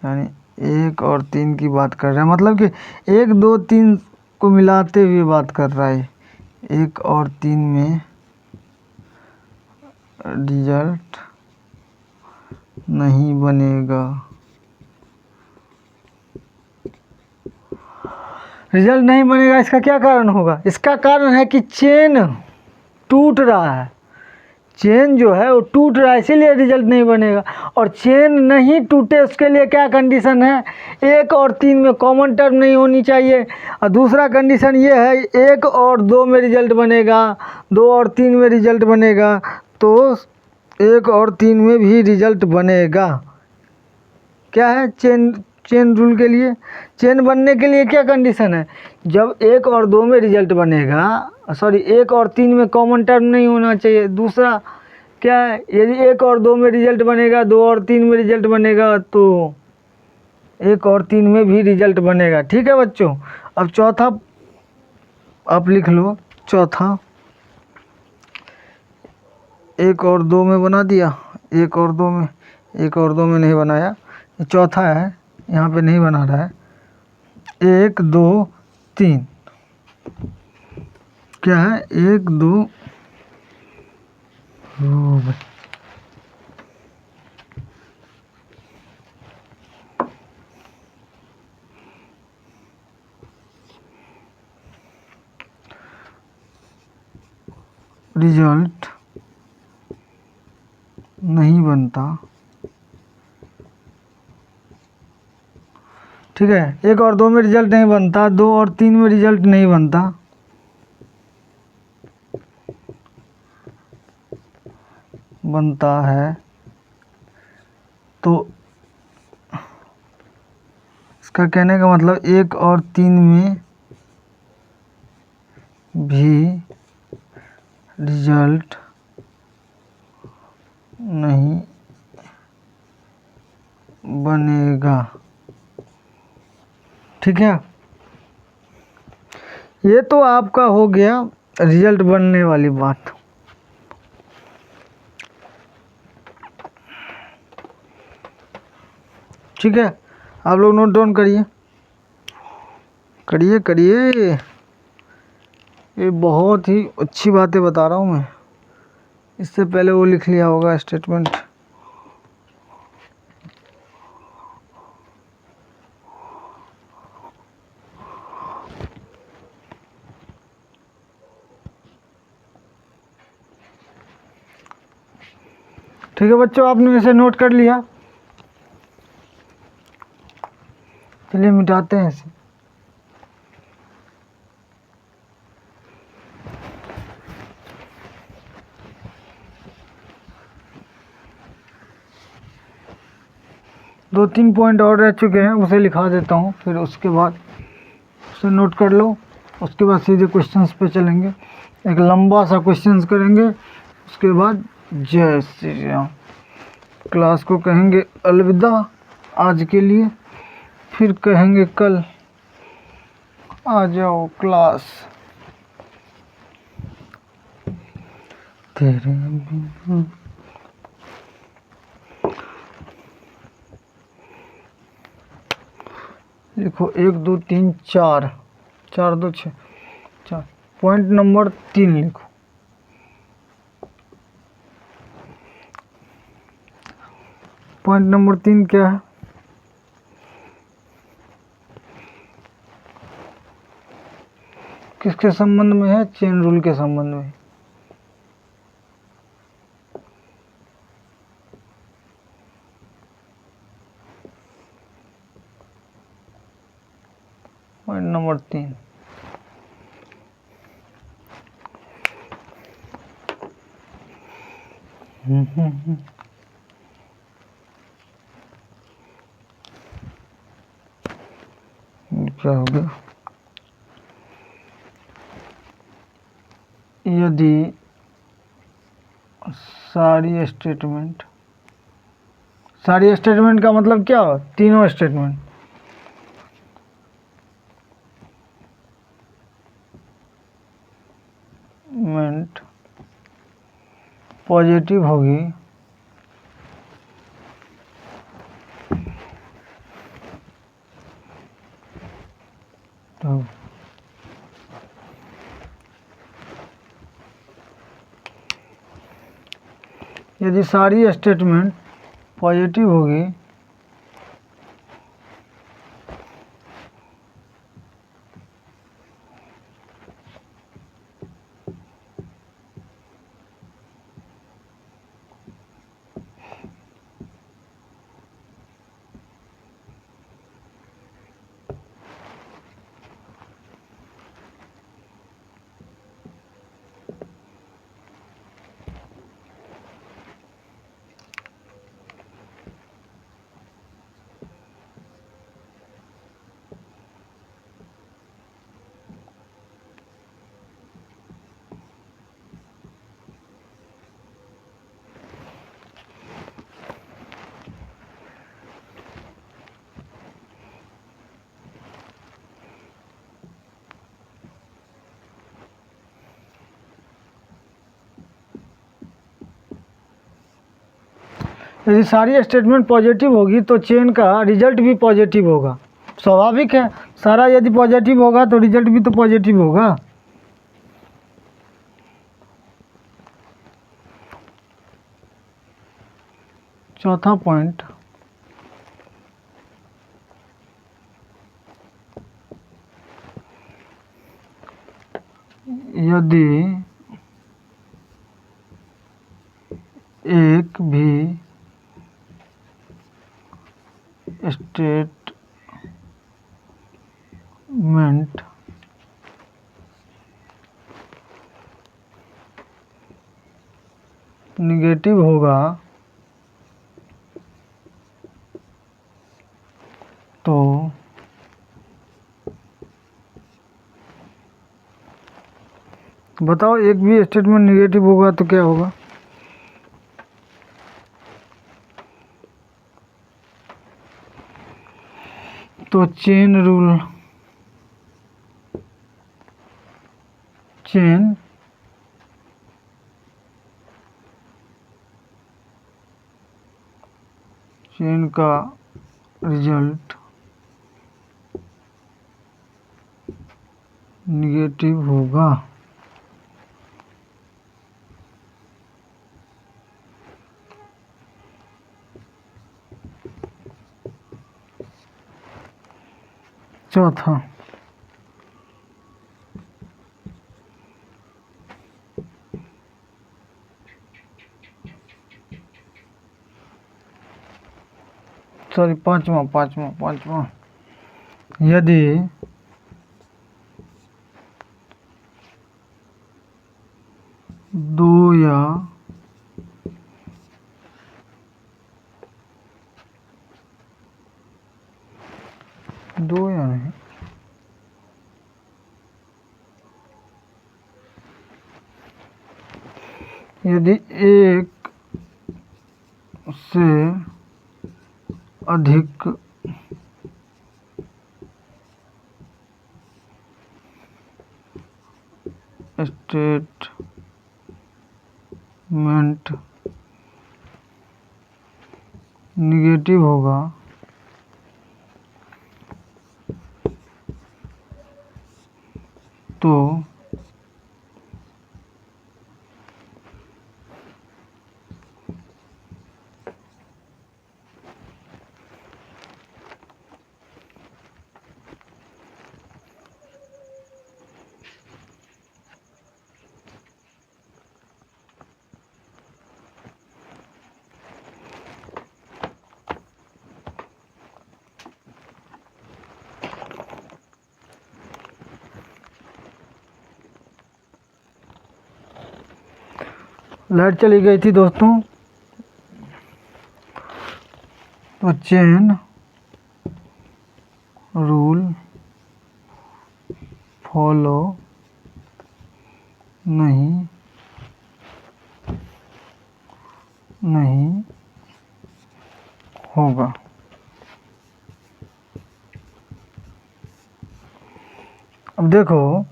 यानी 1 और 3 की बात कर रहे हैं, मतलब कि 1 2 3 को मिलाते हुए बात कर रहा है। 1 और 3 में रिजल्ट नहीं बनेगा। रिजल्ट नहीं बनेगा, इसका क्या कारण होगा? इसका कारण है कि चेन टूट रहा है, चेन जो है वो टूट रहा है, इसीलिए रिजल्ट नहीं बनेगा। और चेन नहीं टूटे उसके लिए क्या कंडीशन है? 1 और 3 में कॉमन टर्म नहीं होनी चाहिए। और दूसरा कंडीशन ये है 1 और 2 में रिजल्ट बनेगा, 2 और 3 में रिजल्ट बनेगा, तो 1 और 3 में भी रिजल्ट बनेगा। क्या है? चेन रूल के लिए, चेन बनने के लिए क्या कंडीशन है? जब 1 और 2 में रिजल्ट बनेगा, सॉरी 1 और 3 में कॉमन टर्म नहीं होना चाहिए। दूसरा क्या है? यदि 1 और 2 में रिजल्ट बनेगा, 2 और 3 में रिजल्ट बनेगा, तो 1 और 3 में भी रिजल्ट बनेगा। ठीक है बच्चों, अब चौथा आप लिख लो। चौथा 1 और 2 में बना दिया, 1 और 2 में, 1 और 2 में नहीं बनाया, चौथा है यहाँ पे नहीं बना रहा है। 1 2 3 क्या है? 1 2 रिजल्ट नहीं बनता। ठीक है, 1 और 2 में रिजल्ट नहीं बनता, 2 और 3 में रिजल्ट नहीं बनता, बनता है, तो इसका कहने का मतलब 1 और 3 में भी रिजल्ट नहीं बनेगा। ठीक है, ये तो आपका हो गया रिजल्ट बनने वाली बात। ठीक है, आप लोग नोट डाउन करिए करिए करिए, ये बहुत ही अच्छी बातें बता रहा हूँ मैं। इससे पहले वो लिख लिया होगा स्टेटमेंट। ठीक है बच्चों, आपने इसे नोट कर लिया। चलिए मिटाते हैं इसे। दो तीन पॉइंट और रह चुके हैं, उसे लिखा देता हूँ, फिर उसके बाद उसे नोट कर लो। उसके बाद सीधे क्वेश्चंस पे चलेंगे, एक लंबा सा क्वेश्चंस करेंगे। उसके बाद जय श्री राम। क्लास को कहेंगे अलविदा आज के लिए, फिर कहेंगे कल आ जाओ क्लास तेरे बिना। लिखो 1 2 3 4, 4 2 6 4। पॉइंट नंबर 3 लिखो। पॉइंट नंबर 3 क्या है? किसके संबंध में है? चेन रूल के संबंध में। पॉइंट नंबर 3, क्या हो गया? यदि सारी स्टेटमेंट का मतलब क्या हो? तीनों स्टेटमेंट पॉजिटिव होगी तो यदि सारी स्टेटमेंट पॉजिटिव होगी यदि सारी स्टेटमेंट पॉजिटिव होगी तो चेन का रिजल्ट भी पॉजिटिव होगा। स्वाभाविक है, सारा यदि पॉजिटिव होगा तो रिजल्ट भी तो पॉजिटिव होगा। चौथा पॉइंट, यदि एक भी स्टेटमेंट निगेटिव होगा तो बताओ, एक भी स्टेटमेंट निगेटिव होगा तो क्या होगा? तो चेन का रिजल्ट निगेटिव होगा। चौथा, सॉरी पांचवा, यदि दो या नहीं, यदि एक से अधिक स्टेटमेंट निगेटिव होगा तो लाइट चली गई थी दोस्तों, तो चेन रूल फॉलो नहीं होगा। अब देखो,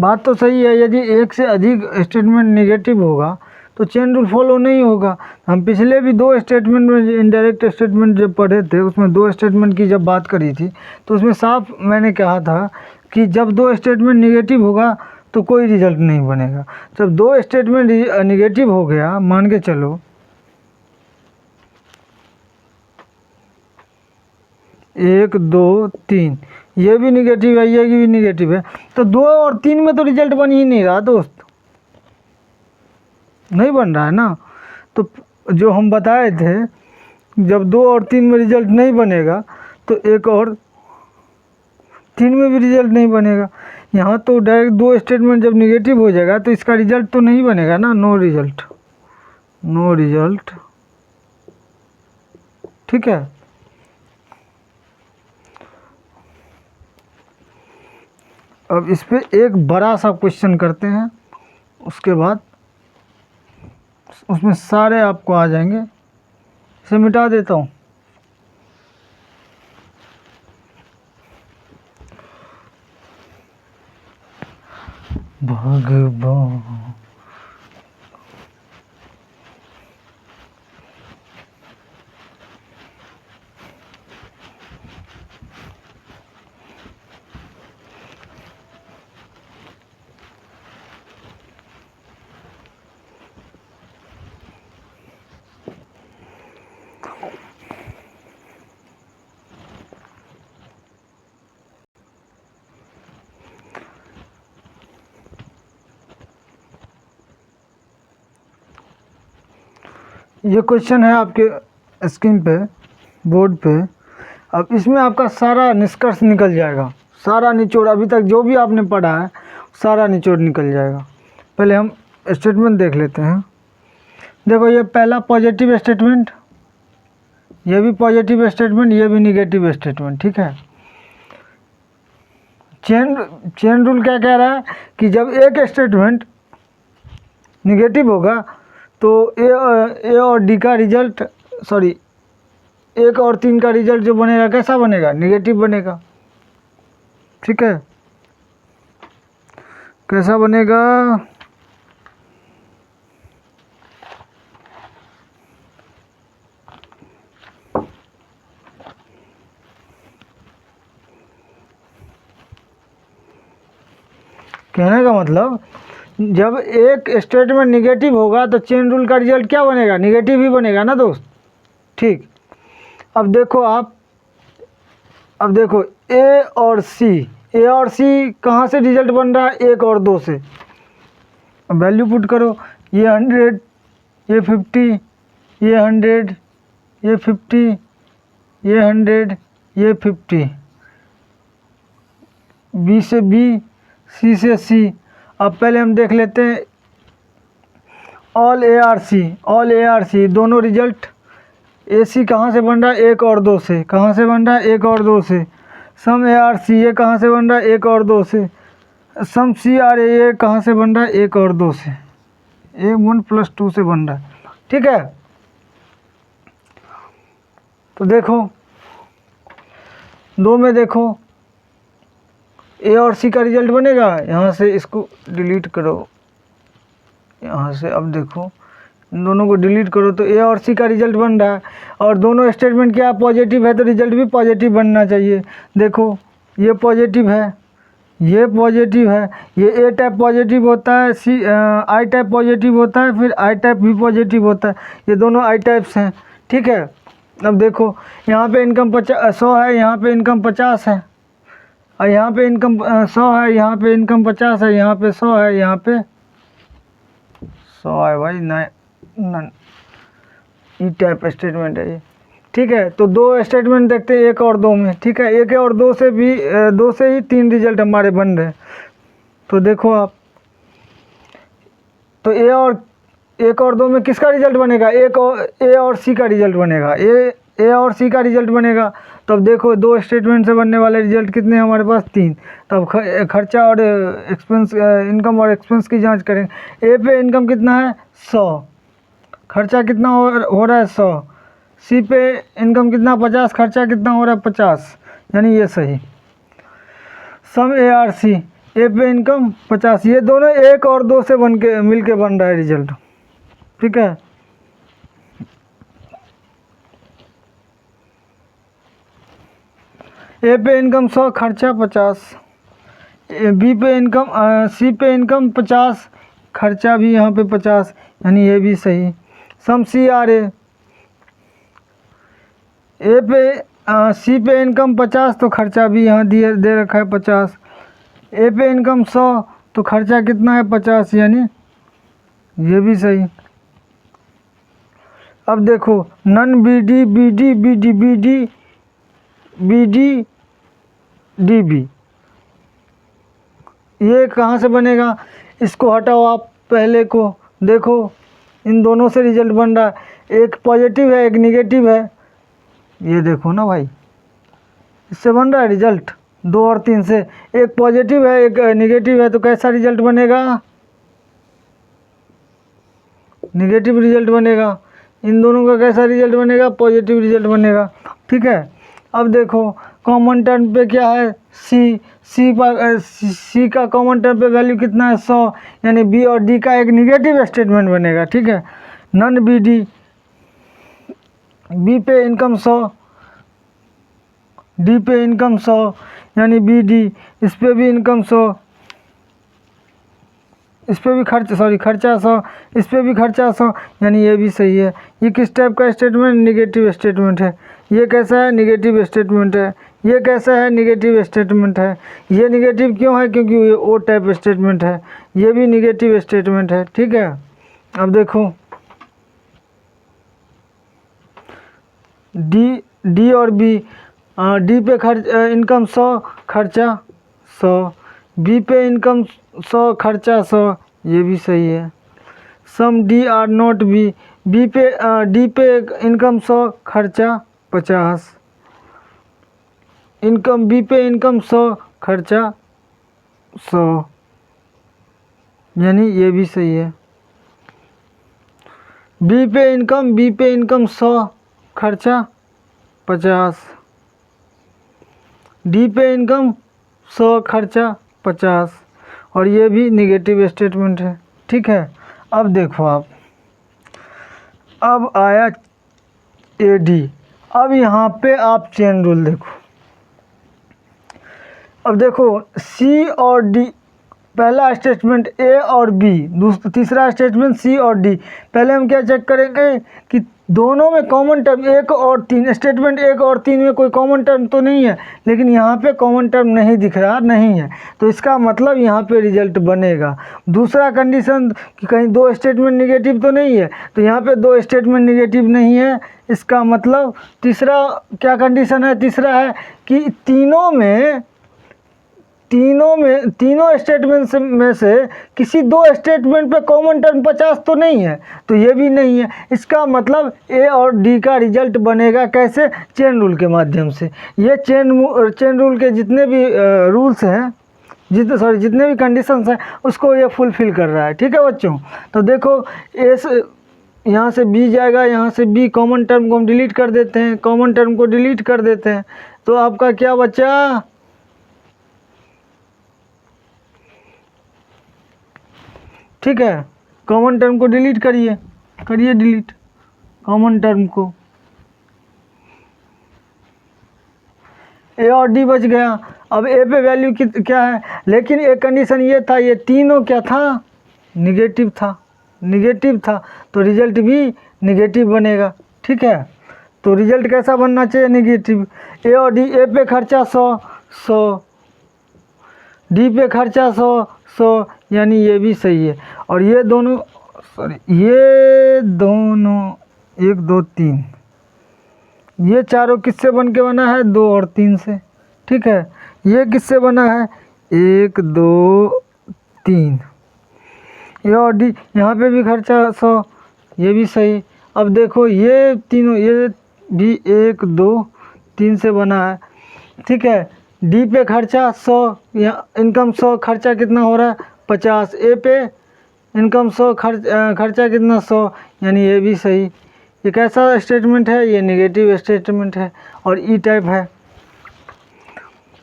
बात तो सही है, यदि एक से अधिक स्टेटमेंट नेगेटिव होगा तो चेन रूल फॉलो नहीं होगा। हम पिछले भी दो स्टेटमेंट में, इनडायरेक्ट स्टेटमेंट जब पढ़े थे, उसमें दो स्टेटमेंट की जब बात करी थी तो उसमें साफ मैंने कहा था कि जब दो स्टेटमेंट नेगेटिव होगा तो कोई रिजल्ट नहीं बनेगा। जब दो स्टेटमेंट नेगेटिव हो गया, मान के चलो 1 2 3, ये भी निगेटिव है, ये भी निगेटिव है, तो 2 और 3 में तो रिजल्ट बन ही नहीं रहा दोस्त, नहीं बन रहा है ना। तो जो हम बताए थे, जब 2 और 3 में रिजल्ट नहीं बनेगा तो 1 और 3 में भी रिजल्ट नहीं बनेगा। यहाँ तो डायरेक्ट दो स्टेटमेंट जब निगेटिव हो जाएगा तो इसका रिजल्ट तो नहीं बनेगा ना, नो रिजल्ट, ठीक है। अब इस पे एक बड़ा सा क्वेश्चन करते हैं, उसके बाद उसमें सारे आपको आ जाएंगे। इसे मिटा देता हूँ। भगवान, ये क्वेश्चन है आपके स्क्रीन पे, बोर्ड पे। अब इसमें आपका सारा निष्कर्ष निकल जाएगा, सारा निचोड़, अभी तक जो भी आपने पढ़ा है सारा निचोड़ निकल जाएगा। पहले हम स्टेटमेंट देख लेते हैं। देखो, ये पहला पॉजिटिव स्टेटमेंट, ये भी पॉजिटिव स्टेटमेंट, ये भी निगेटिव स्टेटमेंट, ठीक है। चेन रूल क्या कह रहा है कि जब एक स्टेटमेंट निगेटिव होगा तो ए और डी का रिजल्ट, सॉरी 1 और 3 का रिजल्ट जो बनेगा कैसा बनेगा, निगेटिव बनेगा, ठीक है। कैसा बनेगा, कहने का मतलब जब एक स्टेटमेंट निगेटिव होगा तो चेन रूल का रिजल्ट क्या बनेगा, निगेटिव ही बनेगा ना दोस्त। ठीक, अब देखो अब देखो ए और सी कहाँ से रिजल्ट बन रहा है, 1 और 2 से। अब वैल्यू पुट करो, ये 100, ये 50, ये 100, ये 50, ये 100, ये 50, बी से बी, सी से सी। अब पहले हम देख लेते हैं ऑल ए आर सी दोनों रिजल्ट। ए सी कहाँ से बन रहा है, 1 और 2 से। कहाँ से बन रहा है, 1 और 2 से। सम ए आर सी ये कहाँ से बन रहा है, 1 और 2 से। सम सी आर ए ये कहाँ से बन रहा है, 1 और 2 से। 1 + 2 से बन रहा है। ठीक है, तो देखो 2 में देखो ए और सी का रिजल्ट बनेगा। यहाँ से इसको डिलीट करो, यहाँ से अब देखो इन दोनों को डिलीट करो तो ए और सी का रिजल्ट बन रहा है। और दोनों स्टेटमेंट क्या पॉजिटिव है तो रिजल्ट भी पॉजिटिव बनना चाहिए। देखो ये पॉजिटिव है, ये पॉजिटिव है, ये ए टाइप पॉजिटिव होता है, आई टाइप पॉजिटिव होता है, फिर आई टाइप भी पॉजिटिव होता है। ये दोनों आई टाइप्स हैं। ठीक है, अब देखो यहाँ पे इनकम 100 है, यहाँ पे इनकम 50 है, और यहाँ पे इनकम 100 है, यहाँ पे इनकम 50 है, यहाँ पे 100 है, यहाँ पे 100 है भाई। नन ई टाइप स्टेटमेंट है ये। ठीक है, तो 2 स्टेटमेंट देखते हैं 1 और 2 में। ठीक है, 1 और 2 से भी 2 से ही 3 रिजल्ट हमारे बन रहे हैं। तो देखो आप, तो 1 और 2 में किसका रिजल्ट बनेगा, ए और सी का रिजल्ट बनेगा। ए और सी का रिजल्ट बनेगा। तो अब देखो 2 स्टेटमेंट से बनने वाले रिजल्ट कितने हैं हमारे पास, 3। तब खर्चा और एक्सपेंस, इनकम और एक्सपेंस की जांच करेंगे। ए पे इनकम कितना है, 100, खर्चा कितना हो रहा है, 100। सी पे इनकम कितना, 50, खर्चा कितना हो रहा है, 50, यानी ये सही। सम ए आर सी, ए पे इनकम 50, ये दोनों 1 और 2 से मिल के बन रहा है रिजल्ट। ठीक है, ए पे इनकम 100, खर्चा 50। बी पे इनकम सी पे इनकम 50, खर्चा भी यहाँ पे 50, यानी ये भी सही। सम सी आर ए पे सी पे इनकम 50 तो खर्चा भी यहाँ दे रखा है 50। ए पे इनकम 100 तो खर्चा कितना है, 50, यानी ये भी सही। अब देखो none B D B D B D B D B D D B, ये कहाँ से बनेगा, इसको हटाओ आप पहले को। देखो इन दोनों से रिजल्ट बन रहा है, एक पॉजिटिव है एक निगेटिव है। ये देखो ना भाई, इससे बन रहा है रिजल्ट 2 और 3 से। एक पॉजिटिव है एक निगेटिव है, तो कैसा रिजल्ट बनेगा, निगेटिव रिजल्ट बनेगा। इन दोनों का कैसा रिजल्ट बनेगा, पॉजिटिव रिजल्ट बनेगा। ठीक है, अब देखो कॉमन टर्म पे क्या है, सी का कॉमन टर्म पे वैल्यू कितना है, 100, यानी बी और डी का एक निगेटिव स्टेटमेंट बनेगा। ठीक है, नन बी डी, बी पे इनकम 100, डी पे इनकम 100, यानी बी डी, इस पे भी इनकम 100, इस पे भी खर्चा 100, इस पे भी खर्चा 100, यानी ये भी सही है। ये किस टाइप का स्टेटमेंट, निगेटिव स्टेटमेंट है। ये कैसा है, निगेटिव स्टेटमेंट है। ये कैसा है, निगेटिव स्टेटमेंट है। ये निगेटिव क्यों है, क्योंकि ये ओ टाइप स्टेटमेंट है। ये भी निगेटिव स्टेटमेंट है। ठीक है, अब देखो डी और बी, डी पे इनकम 100, खर्चा 100, बी पे इनकम 100, खर्चा 100, ये भी सही है। Some D are not B, D पे इनकम 100, खर्चा 50, इनकम बी पे इनकम 100, खर्चा 100, यानी ये भी सही है। बी पे इनकम 100, खर्चा 50, डी पे इनकम 100, खर्चा 50, और ये भी निगेटिव स्टेटमेंट है। ठीक है, अब देखो आप, अब आया ए डी। अब यहाँ पे आप चेन रूल देखो। अब देखो सी और डी, पहला स्टेटमेंट ए और बी, तीसरा स्टेटमेंट सी और डी। पहले हम क्या चेक करेंगे कि दोनों में कॉमन टर्म 1 और 3, स्टेटमेंट 1 और 3 में कोई कॉमन टर्म तो नहीं है, लेकिन यहाँ पे कॉमन टर्म नहीं दिख रहा नहीं है, तो इसका मतलब यहाँ पे रिजल्ट बनेगा। दूसरा कंडीशन कि कहीं 2 स्टेटमेंट निगेटिव तो नहीं है, तो यहाँ पे 2 स्टेटमेंट निगेटिव नहीं है, इसका मतलब तीसरा क्या कंडीशन है, तीसरा है कि तीनों स्टेटमेंट में से किसी 2 स्टेटमेंट पे कॉमन टर्म 50 तो नहीं है, तो ये भी नहीं है। इसका मतलब ए और डी का रिजल्ट बनेगा कैसे, चेन रूल के माध्यम से। ये चेन रूल के जितने भी रूल्स हैं, जितने भी कंडीशंस हैं, उसको ये फुलफिल कर रहा है। ठीक है बच्चों, तो देखो ए से यहाँ से बी जाएगा, यहाँ से बी, कॉमन टर्म को हम डिलीट कर देते हैं, कॉमन टर्म को डिलीट कर देते हैं, तो आपका क्या बचा, ठीक है, कॉमन टर्म को डिलीट करिए डिलीट कॉमन टर्म को, ए और डी बच गया। अब ए पे वैल्यू क्या है, लेकिन एक कंडीशन ये था, ये तीनों क्या था, निगेटिव था, तो रिजल्ट भी निगेटिव बनेगा। ठीक है, तो रिजल्ट कैसा बनना चाहिए, निगेटिव। ए और डी, ए पे खर्चा 100, डी पे खर्चा 100, यानी ये भी सही है। और ये दोनों 1 2 3, ये चारों किससे बन के बना है, 2 और 3 से। ठीक है, ये किससे बना है, 1 2 3, ये और डी, यहाँ पे भी खर्चा 100, ये भी सही। अब देखो ये तीनों, ये भी 1 2 3 से बना है। ठीक है, डी पे खर्चा 100, यहाँ इनकम 100, खर्चा कितना हो रहा है 50, ए पे इनकम 100, खर्चा कितना 100, यानी ये भी सही। ये कैसा स्टेटमेंट है, ये नेगेटिव स्टेटमेंट है और ई टाइप है।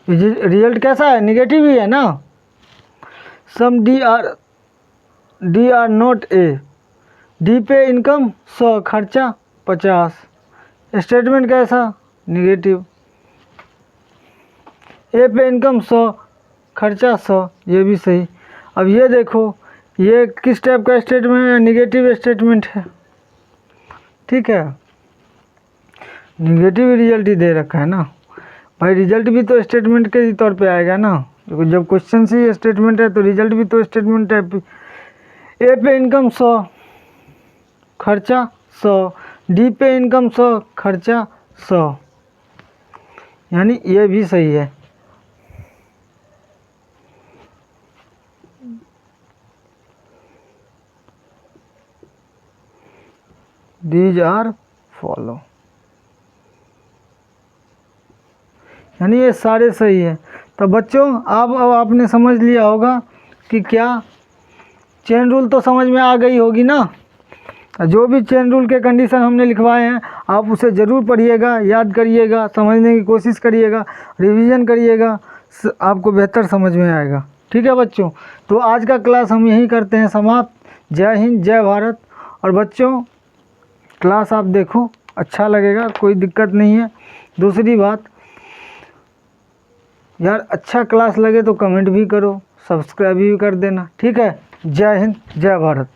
रिजल्ट कैसा है, नेगेटिव ही है ना। Some D are not A, D पे इनकम 100, खर्चा 50, स्टेटमेंट कैसा, नेगेटिव। ए पे इनकम 100, खर्चा 100, ये भी सही। अब ये देखो, ये किस टाइप का स्टेटमेंट है, निगेटिव स्टेटमेंट है। ठीक है, निगेटिव रिजल्ट ही दे रखा है ना भाई, रिजल्ट भी तो स्टेटमेंट के ही तौर पे आएगा ना, जब क्वेश्चन से स्टेटमेंट है तो रिजल्ट भी तो स्टेटमेंट टाइप। ए पे इनकम 100, खर्चा 100, डी पे इनकम 100, खर्चा 100, यानी ये भी सही है। दीज आर फॉलो, यानी ये सारे सही है। तो बच्चों अब आपने समझ लिया होगा कि क्या चेन रूल तो समझ में आ गई होगी ना। जो भी चेन रूल के कंडीशन हमने लिखवाए हैं आप उसे ज़रूर पढ़िएगा, याद करिएगा, समझने की कोशिश करिएगा, रिवीजन करिएगा, आपको बेहतर समझ में आएगा। ठीक है बच्चों, तो आज का क्लास हम यहीं करते हैं समाप्त। जय हिंद, जय भारत। और बच्चों क्लास आप देखो, अच्छा लगेगा, कोई दिक्कत नहीं है। दूसरी बात यार, अच्छा क्लास लगे तो कमेंट भी करो, सब्सक्राइब भी कर देना। ठीक है, जय हिंद, जय भारत।